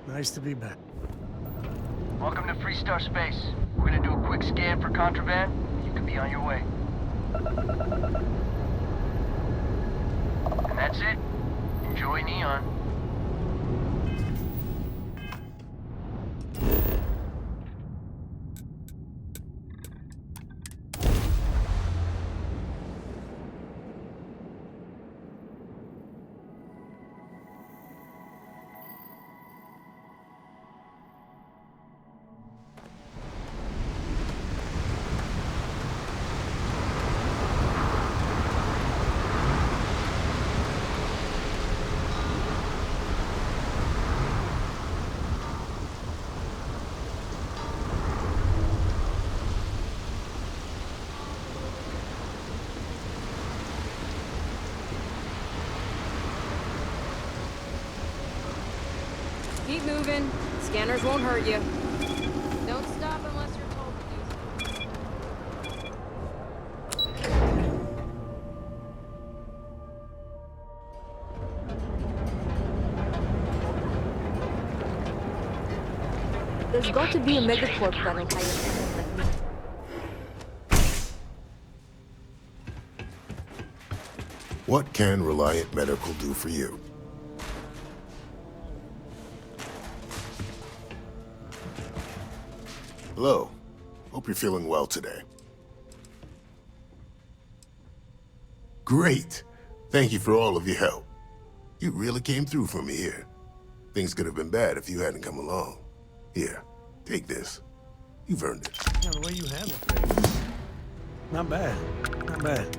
Nice to be back. Welcome to Freestar Space. We're gonna do a quick scan for contraband. You can be on your way. And that's it. Enjoy Neon. Keep moving. Scanners won't hurt you. Don't stop unless you're told to. There's got to be a megacorp that'll hire someone like me. What can Reliant Medical do for you? Hello. Hope you're feeling well today. Great. Thank you for all of your help. You really came through for me here. Things could have been bad if you hadn't come along. Here, take this. You've earned it. Yeah, the way you handle things. Not bad. Not bad.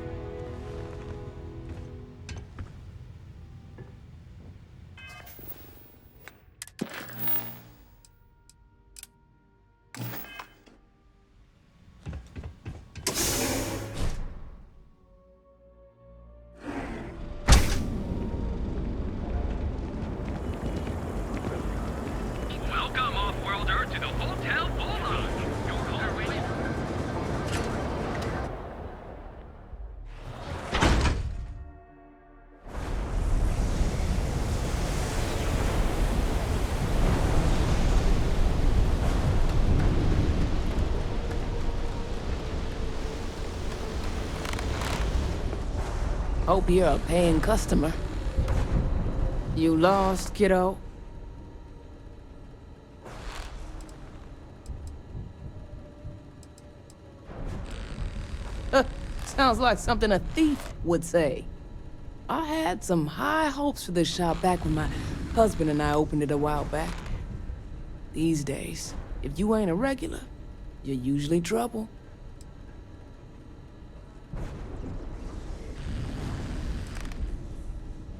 Welcome, off-worlder, to the Hotel Bulldog. Your home waiting. Hope you're a paying customer. You lost, kiddo? Sounds like something a thief would say. I had some high hopes for this shop back when my husband and I opened it a while back. These days, if you ain't a regular, you're usually trouble.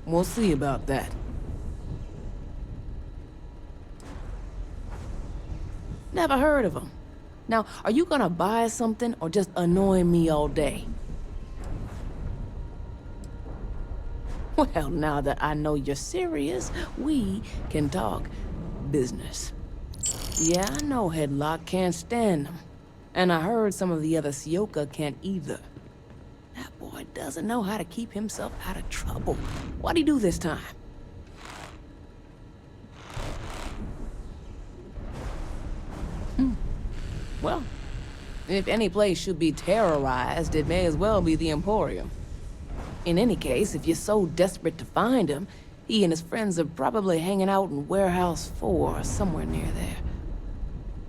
We'll see about that. Never heard of them. Now, are you gonna buy something or just annoy me all day? Well, now that I know you're serious, we can talk business. Yeah, I know Headlock can't stand them. And I heard some of the other Sioka can't either. That boy doesn't know how to keep himself out of trouble. What'd he do this time? Well, if any place should be terrorized, it may as well be the Emporium. In any case, if you're so desperate to find him, He and his friends are probably hanging out in Warehouse 4 or somewhere near there.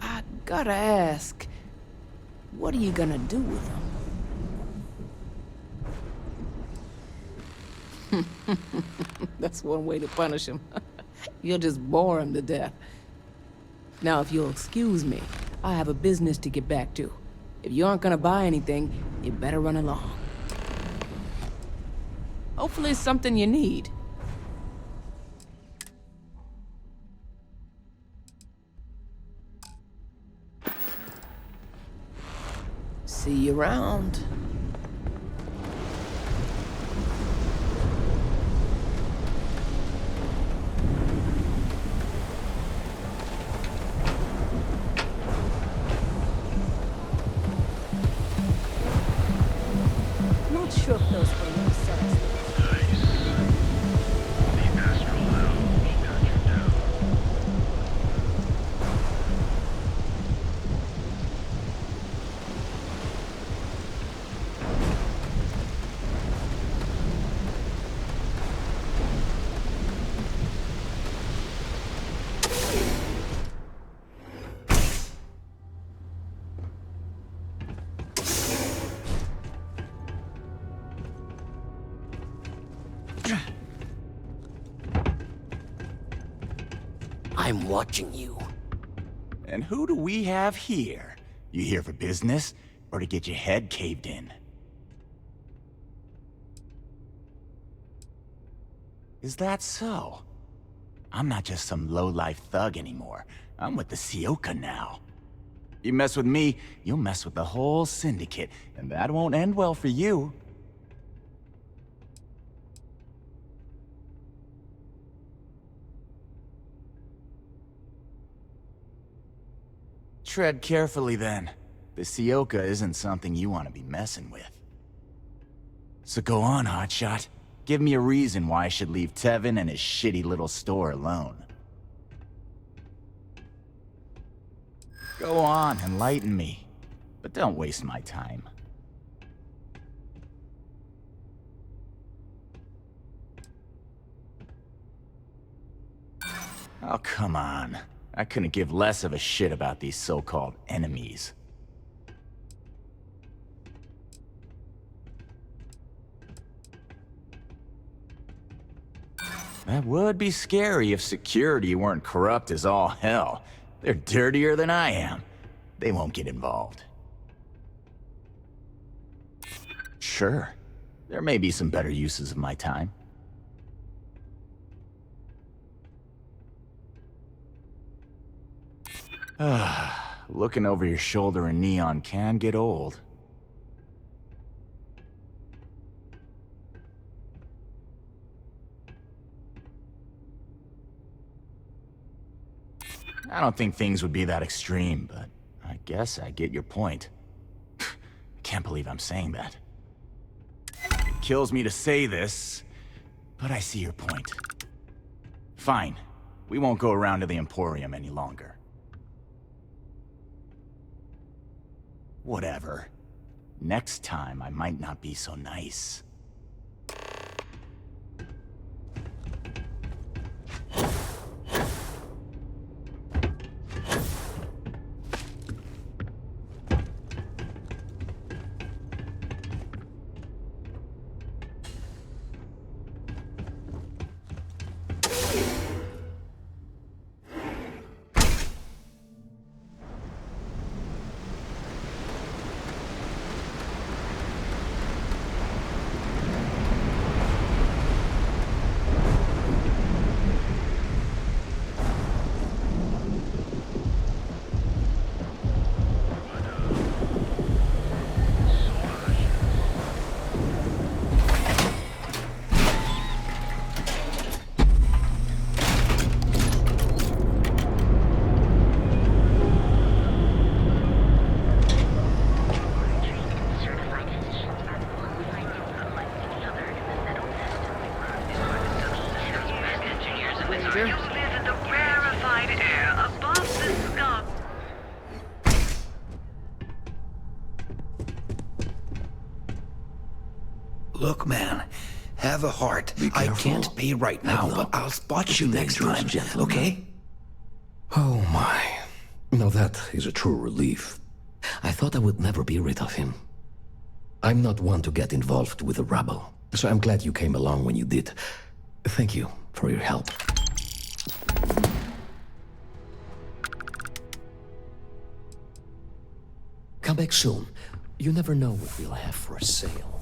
I gotta ask, what are you gonna do with them? That's one way to punish him. You'll just bore him to death. Now, if you'll excuse me, I have a business to get back to. If you aren't gonna buy anything, you better run along. Hopefully it's something you need. See you around. Not sure if those were real settings. I'm watching you. And who do we have here? You here for business, or to get your head caved in? Is that so? I'm not just some low-life thug anymore. I'm with the Sioka now. You mess with me, you'll mess with the whole syndicate, and that won't end well for you. Tread carefully, then. The Sioka isn't something you want to be messing with. So go on, hotshot. Give me a reason why I should leave Tevin and his shitty little store alone. Go on, enlighten me. But don't waste my time. Oh, come on. I couldn't give less of a shit about these so-called enemies. That would be scary if security weren't corrupt as all hell. They're dirtier than I am. They won't get involved. Sure, there may be some better uses of my time. Looking over your shoulder in neon can get old. I don't think things would be that extreme, but I guess I get your point. I can't believe I'm saying that. It kills me to say this, but I see your point. Fine. We won't go around to the Emporium any longer. Whatever. Next time, I might not be so nice. Look, man, Have a heart. Be I careful. can't pay right now, but I'll spot you next time, okay? Oh my. Now that is a true relief. I thought I would never be rid of him. I'm not one to get involved with the rabble, so I'm glad you came along when you did. Thank you for your help. Come back soon. You never know what we'll have for sale.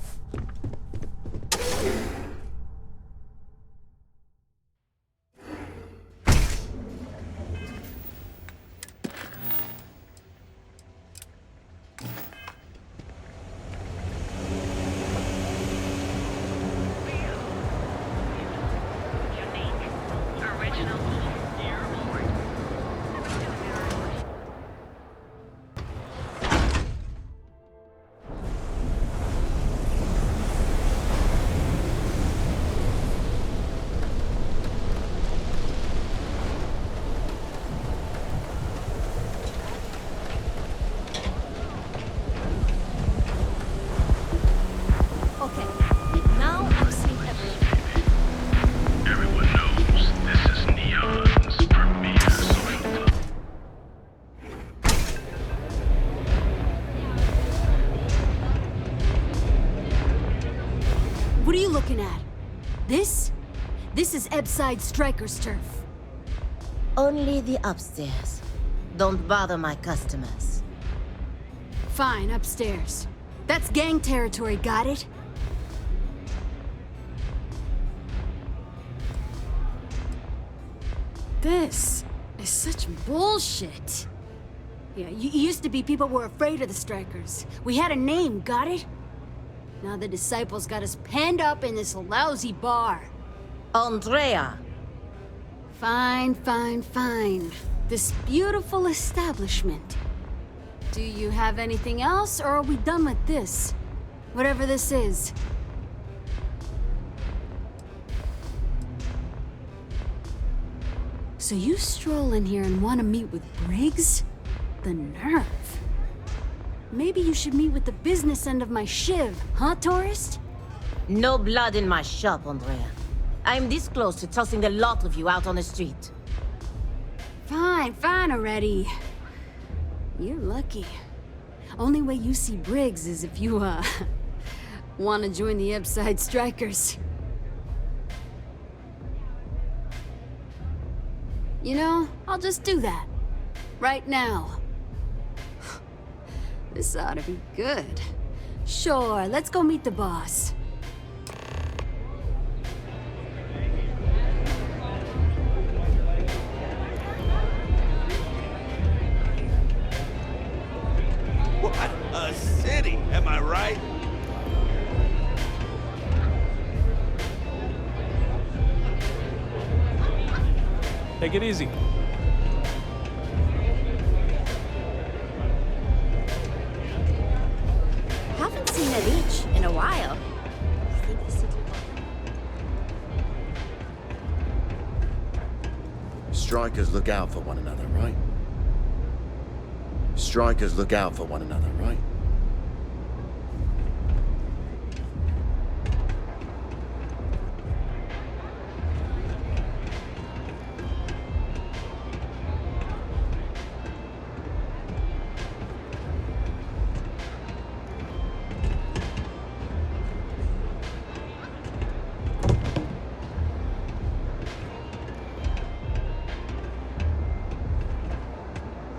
Okay, now I've seen everything. Everyone knows this is Neon's premier social club. What are you looking at? This? This is Ebside Striker's turf. Only the upstairs. Don't bother my customers. Fine, upstairs. That's gang territory, got it? This is such bullshit. Yeah, used to be people were afraid of the Strikers. We had a name, got it? Now the disciples got us penned up in this lousy bar. Andrea! Fine, fine, fine. This beautiful establishment. Do you have anything else, or are we done with this? Whatever this is. So you stroll in here and want to meet with Briggs? The nerve. Maybe you should meet with the business end of my shiv, huh, tourist? No blood in my shop, Andrea. I'm this close to tossing the lot of you out on the street. Fine, fine already. You're lucky. Only way you see Briggs is if you, want to join the Ebside Strikers. You know, I'll just do that. Right now. This ought to be good. Sure, let's go meet the boss. What a city, am I right? Take it easy. Haven't seen a leech in a while. Strikers look out for one another, right? Strikers look out for one another, right?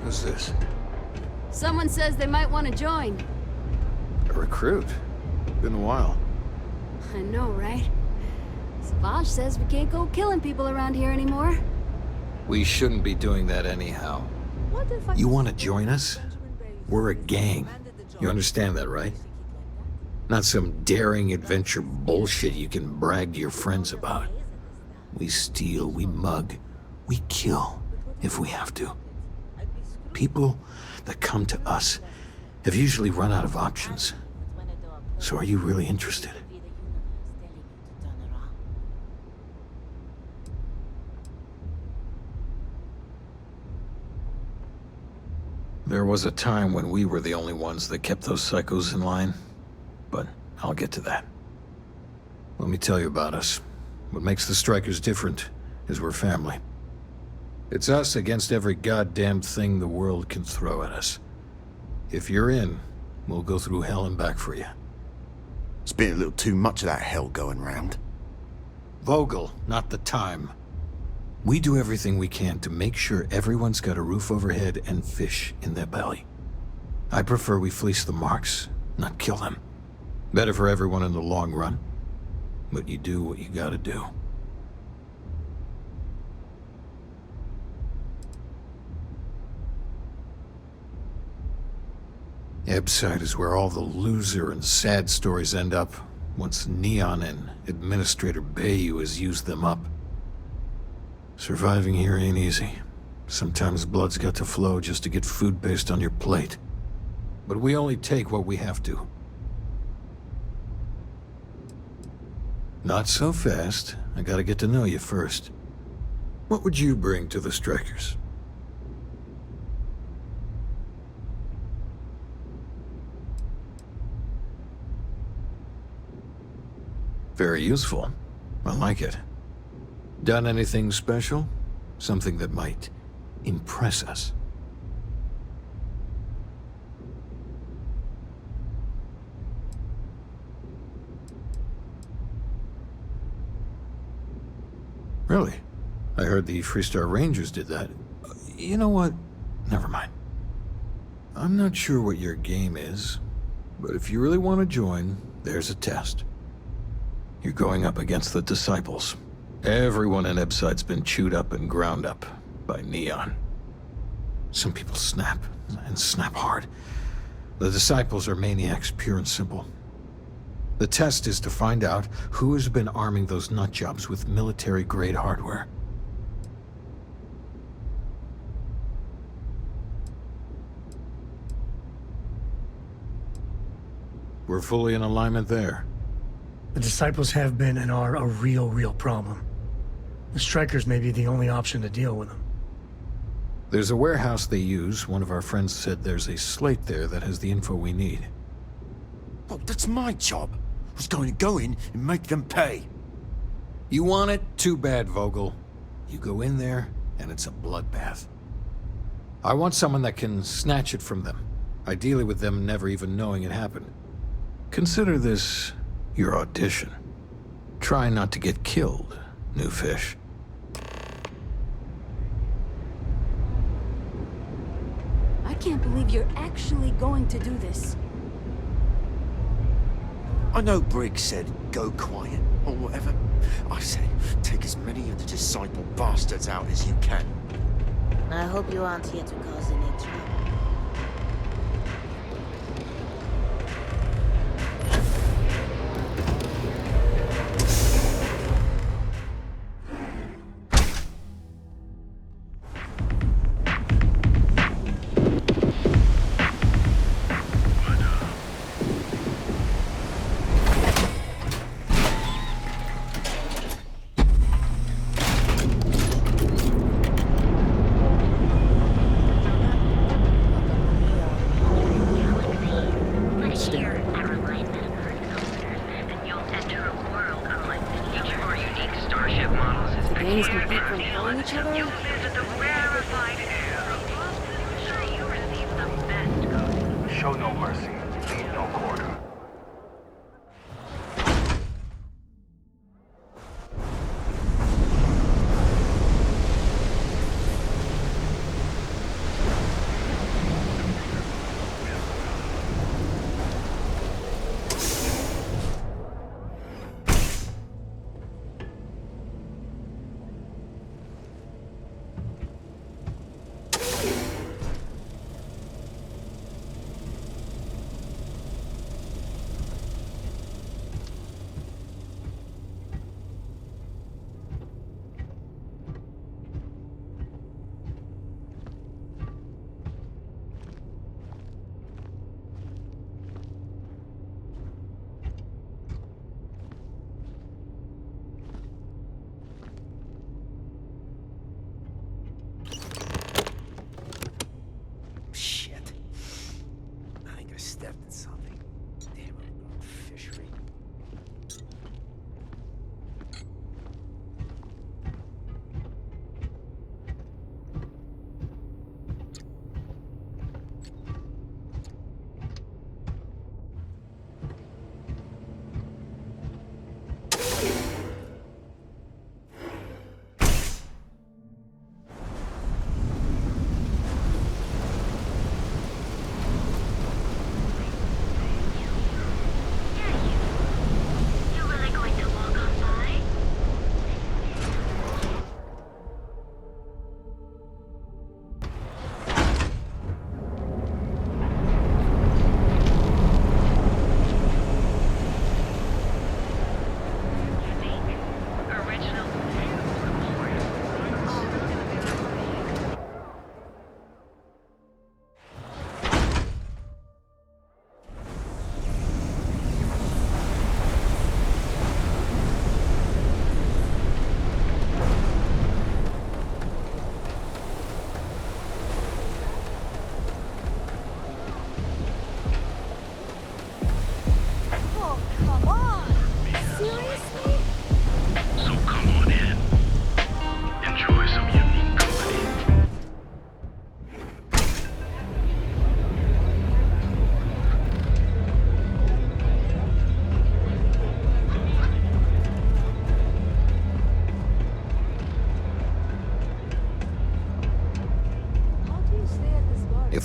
Who's this? Someone says they might want to join. A recruit? Been a while. I know, right? Savage says we can't go killing people around here anymore. We shouldn't be doing that anyhow. You want to join us? We're a gang. You understand that, right? Not some daring adventure bullshit you can brag to your friends about. We steal, we mug, we kill, if we have to. People that come to us have usually run out of options. So are you really interested? There was a time when we were the only ones that kept those psychos in line, but I'll get to that. Let me tell you about us. What makes the Strikers different is we're family. It's us against every goddamn thing the world can throw at us. If you're in, we'll go through hell and back for you. It's been a little too much of that hell going round. Vogel, not the time. We do everything we can to make sure everyone's got a roof overhead and fish in their belly. I prefer we fleece the marks, not kill them. Better for everyone in the long run. But you do what you gotta do. Ebbside is where all the loser and sad stories end up, once Neon and Administrator Bayou has used them up. Surviving here ain't easy. Sometimes blood's got to flow just to get food based on your plate. But we only take what we have to. Not so fast. I gotta get to know you first. What would you bring to the Strikers? Very useful. I like it. Done anything special? Something that might impress us? Really? I heard the Freestar Rangers did that. You know what? Never mind. I'm not sure what your game is, but if you really want to join, there's a test. You're going up against the Disciples. Everyone in Ebbside's been chewed up and ground up by Neon. Some people snap, and snap hard. The Disciples are maniacs, pure and simple. The test is to find out who has been arming those nutjobs with military-grade hardware. We're fully in alignment there. The Disciples have been and are a real problem. The Strikers may be the only option to deal with them. There's a warehouse they use. One of our friends said there's a slate there that has the info we need. Oh, that's my job. I was going to go in and make them pay. You want it? Too bad, Vogel. You go in there, and it's a bloodbath. I want someone that can snatch it from them. Ideally with them never even knowing it happened. Consider this your audition. Try not to get killed, new fish. I can't believe you're actually going to do this. I know Briggs said, go quiet, or whatever. I say, take as many of the Disciple bastards out as you can. I hope you aren't here to cause any trouble. Show no mercy, leave no quarter.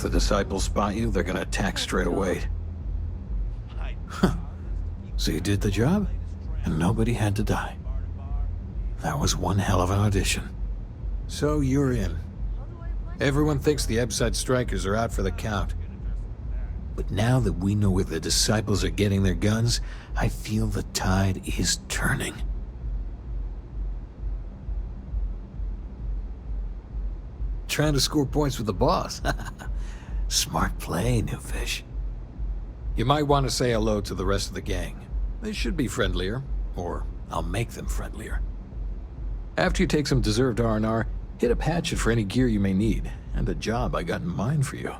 if the disciples spot you, they're gonna attack straight away. Huh. So you did the job, and nobody had to die. That was one hell of an audition. So you're in. Everyone thinks the Ebside strikers are out for the count. But now that we know where the disciples are getting their guns, I feel the tide is turning. Trying to score points with the boss. Smart play, new fish. You might want to say hello to the rest of the gang. They should be friendlier, or I'll make them friendlier. After you take some deserved R&R, hit up Hatchet for any gear you may need, and a job I got in mind for you.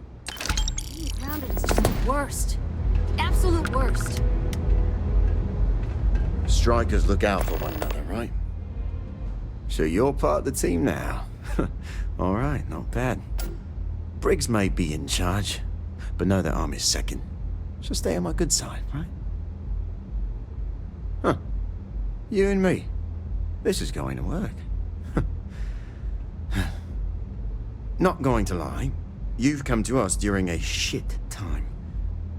Being grounded is just the worst. Absolute worst. Strikers look out for one another, right? So you're part of the team now. All right, not bad. Briggs may be in charge, but know that I'm his second. So stay on my good side, right? Huh. You and me. This is going to work. Not going to lie, you've come to us during a shit time.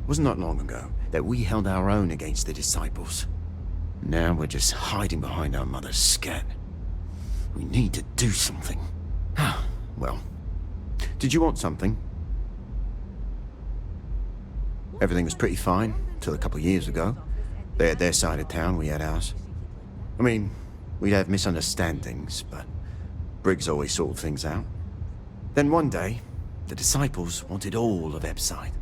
It was not long ago that we held our own against the disciples. Now we're just hiding behind our mother's scat. We need to do something. Well, did you want something? Everything was pretty fine till a couple years ago. They had their side of town, we had ours. I mean, we'd have misunderstandings, but Briggs always sorted things out. Then one day, the disciples wanted all of Ebside.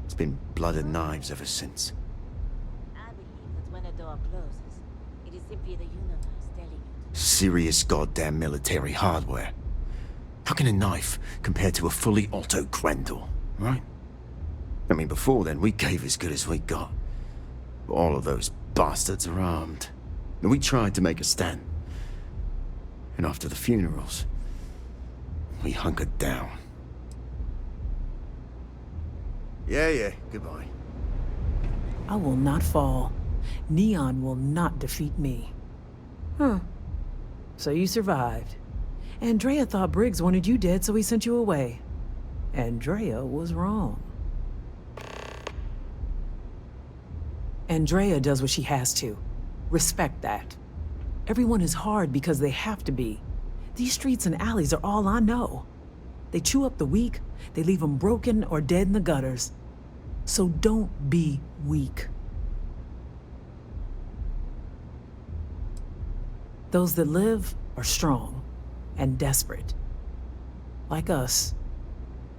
It's been blood and knives ever since. I believe that when a door closes, it is simply the universe telling you. Serious goddamn military hardware. How can a knife compare to a fully auto Grendel, right? I mean, before then, we gave as good as we got. But all of those bastards are armed. And we tried to make a stand. And after the funerals, we hunkered down. Yeah, goodbye. I will not fall. Neon will not defeat me. Huh. So you survived. Andrea thought Briggs wanted you dead, so he sent you away. Andrea was wrong. Andrea does what she has to. Respect that. Everyone is hard because they have to be. These streets and alleys are all I know. They chew up the weak, they leave them broken or dead in the gutters. So don't be weak. Those that live are strong and desperate. Like us.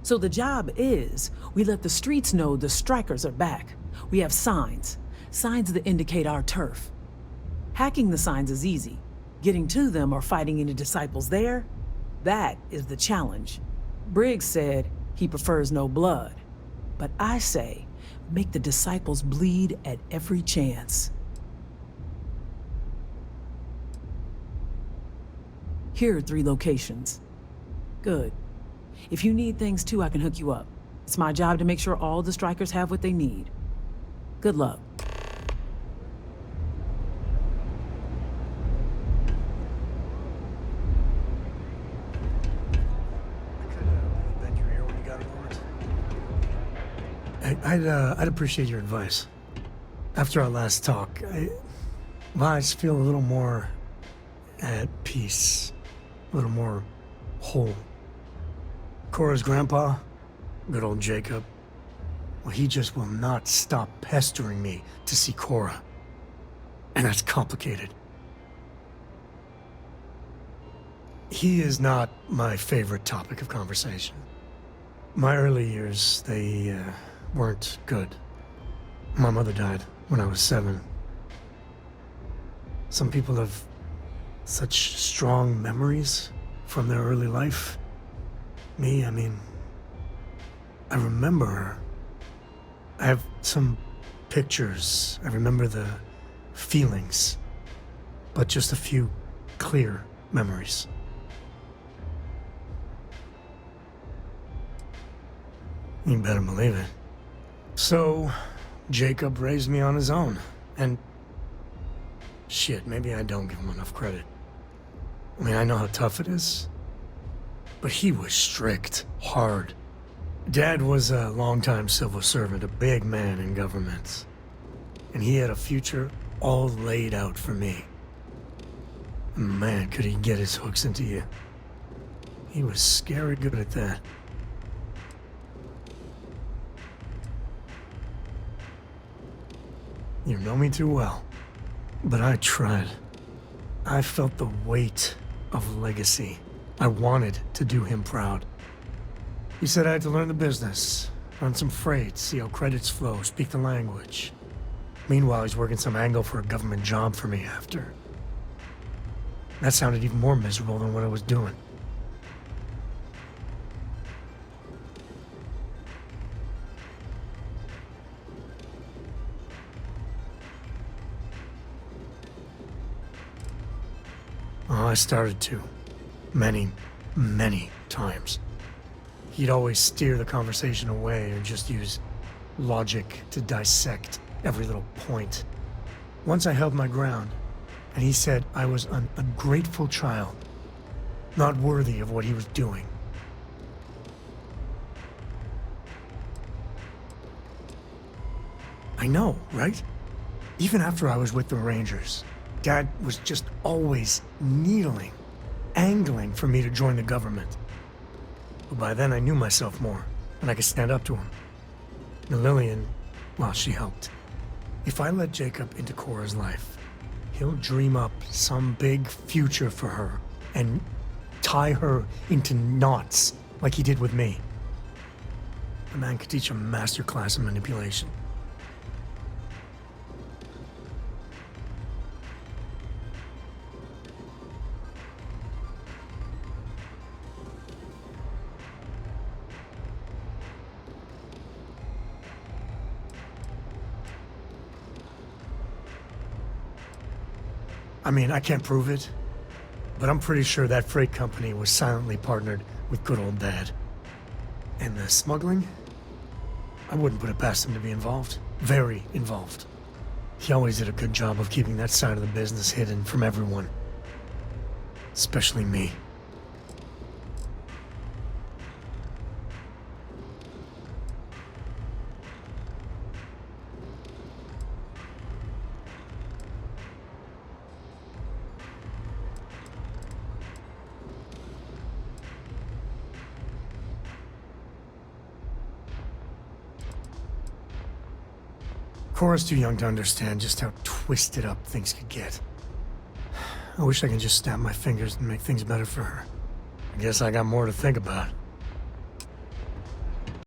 So the job is, we let the streets know the strikers are back. We have signs. Signs that indicate our turf. Hacking the signs is easy. Getting to them or fighting any disciples there, that is the challenge. Briggs said he prefers no blood. But I say, make the disciples bleed at every chance. Here are 3 locations. Good. If you need things too, I can hook you up. It's my job to make sure all the strikers have what they need. Good luck. I'd appreciate your advice. After our last talk, I just feel a little more at peace, a little more whole. Cora's grandpa, good old Jacob, well, he just will not stop pestering me to see Cora. And that's complicated. He is not my favorite topic of conversation. My early years, they weren't good. My mother died when I was 7. Some people have such strong memories from their early life. Me, I mean, I remember her. I have some pictures. I remember the feelings, but just a few clear memories. You better believe it. So, Jacob raised me on his own, and shit, maybe I don't give him enough credit. I mean, I know how tough it is, but he was strict, hard, Dad was a longtime civil servant, a big man in government. And he had a future all laid out for me. Man, could he get his hooks into you. He was scary good at that. You know me too well, but I tried. I felt the weight of legacy. I wanted to do him proud. He said I had to learn the business, run some freight, see how credits flow, speak the language. Meanwhile, he's working some angle for a government job for me after. That sounded even more miserable than what I was doing. Oh, I started to. Many, many times. He'd always steer the conversation away or just use logic to dissect every little point. Once I held my ground, and he said I was an ungrateful child, not worthy of what he was doing. I know, right? Even after I was with the Rangers, Dad was just always needling, angling for me to join the government. But by then I knew myself more, and I could stand up to him. And Lillian, well, she helped. If I let Jacob into Cora's life, he'll dream up some big future for her and tie her into knots like he did with me. A man could teach a master class in manipulation. I mean, I can't prove it, but I'm pretty sure that freight company was silently partnered with good old Dad. And the smuggling? I wouldn't put it past him to be involved. Very involved. He always did a good job of keeping that side of the business hidden from everyone. Especially me. Cora's too young to understand just how twisted up things could get. I wish I could just snap my fingers and make things better for her. I guess I got more to think about.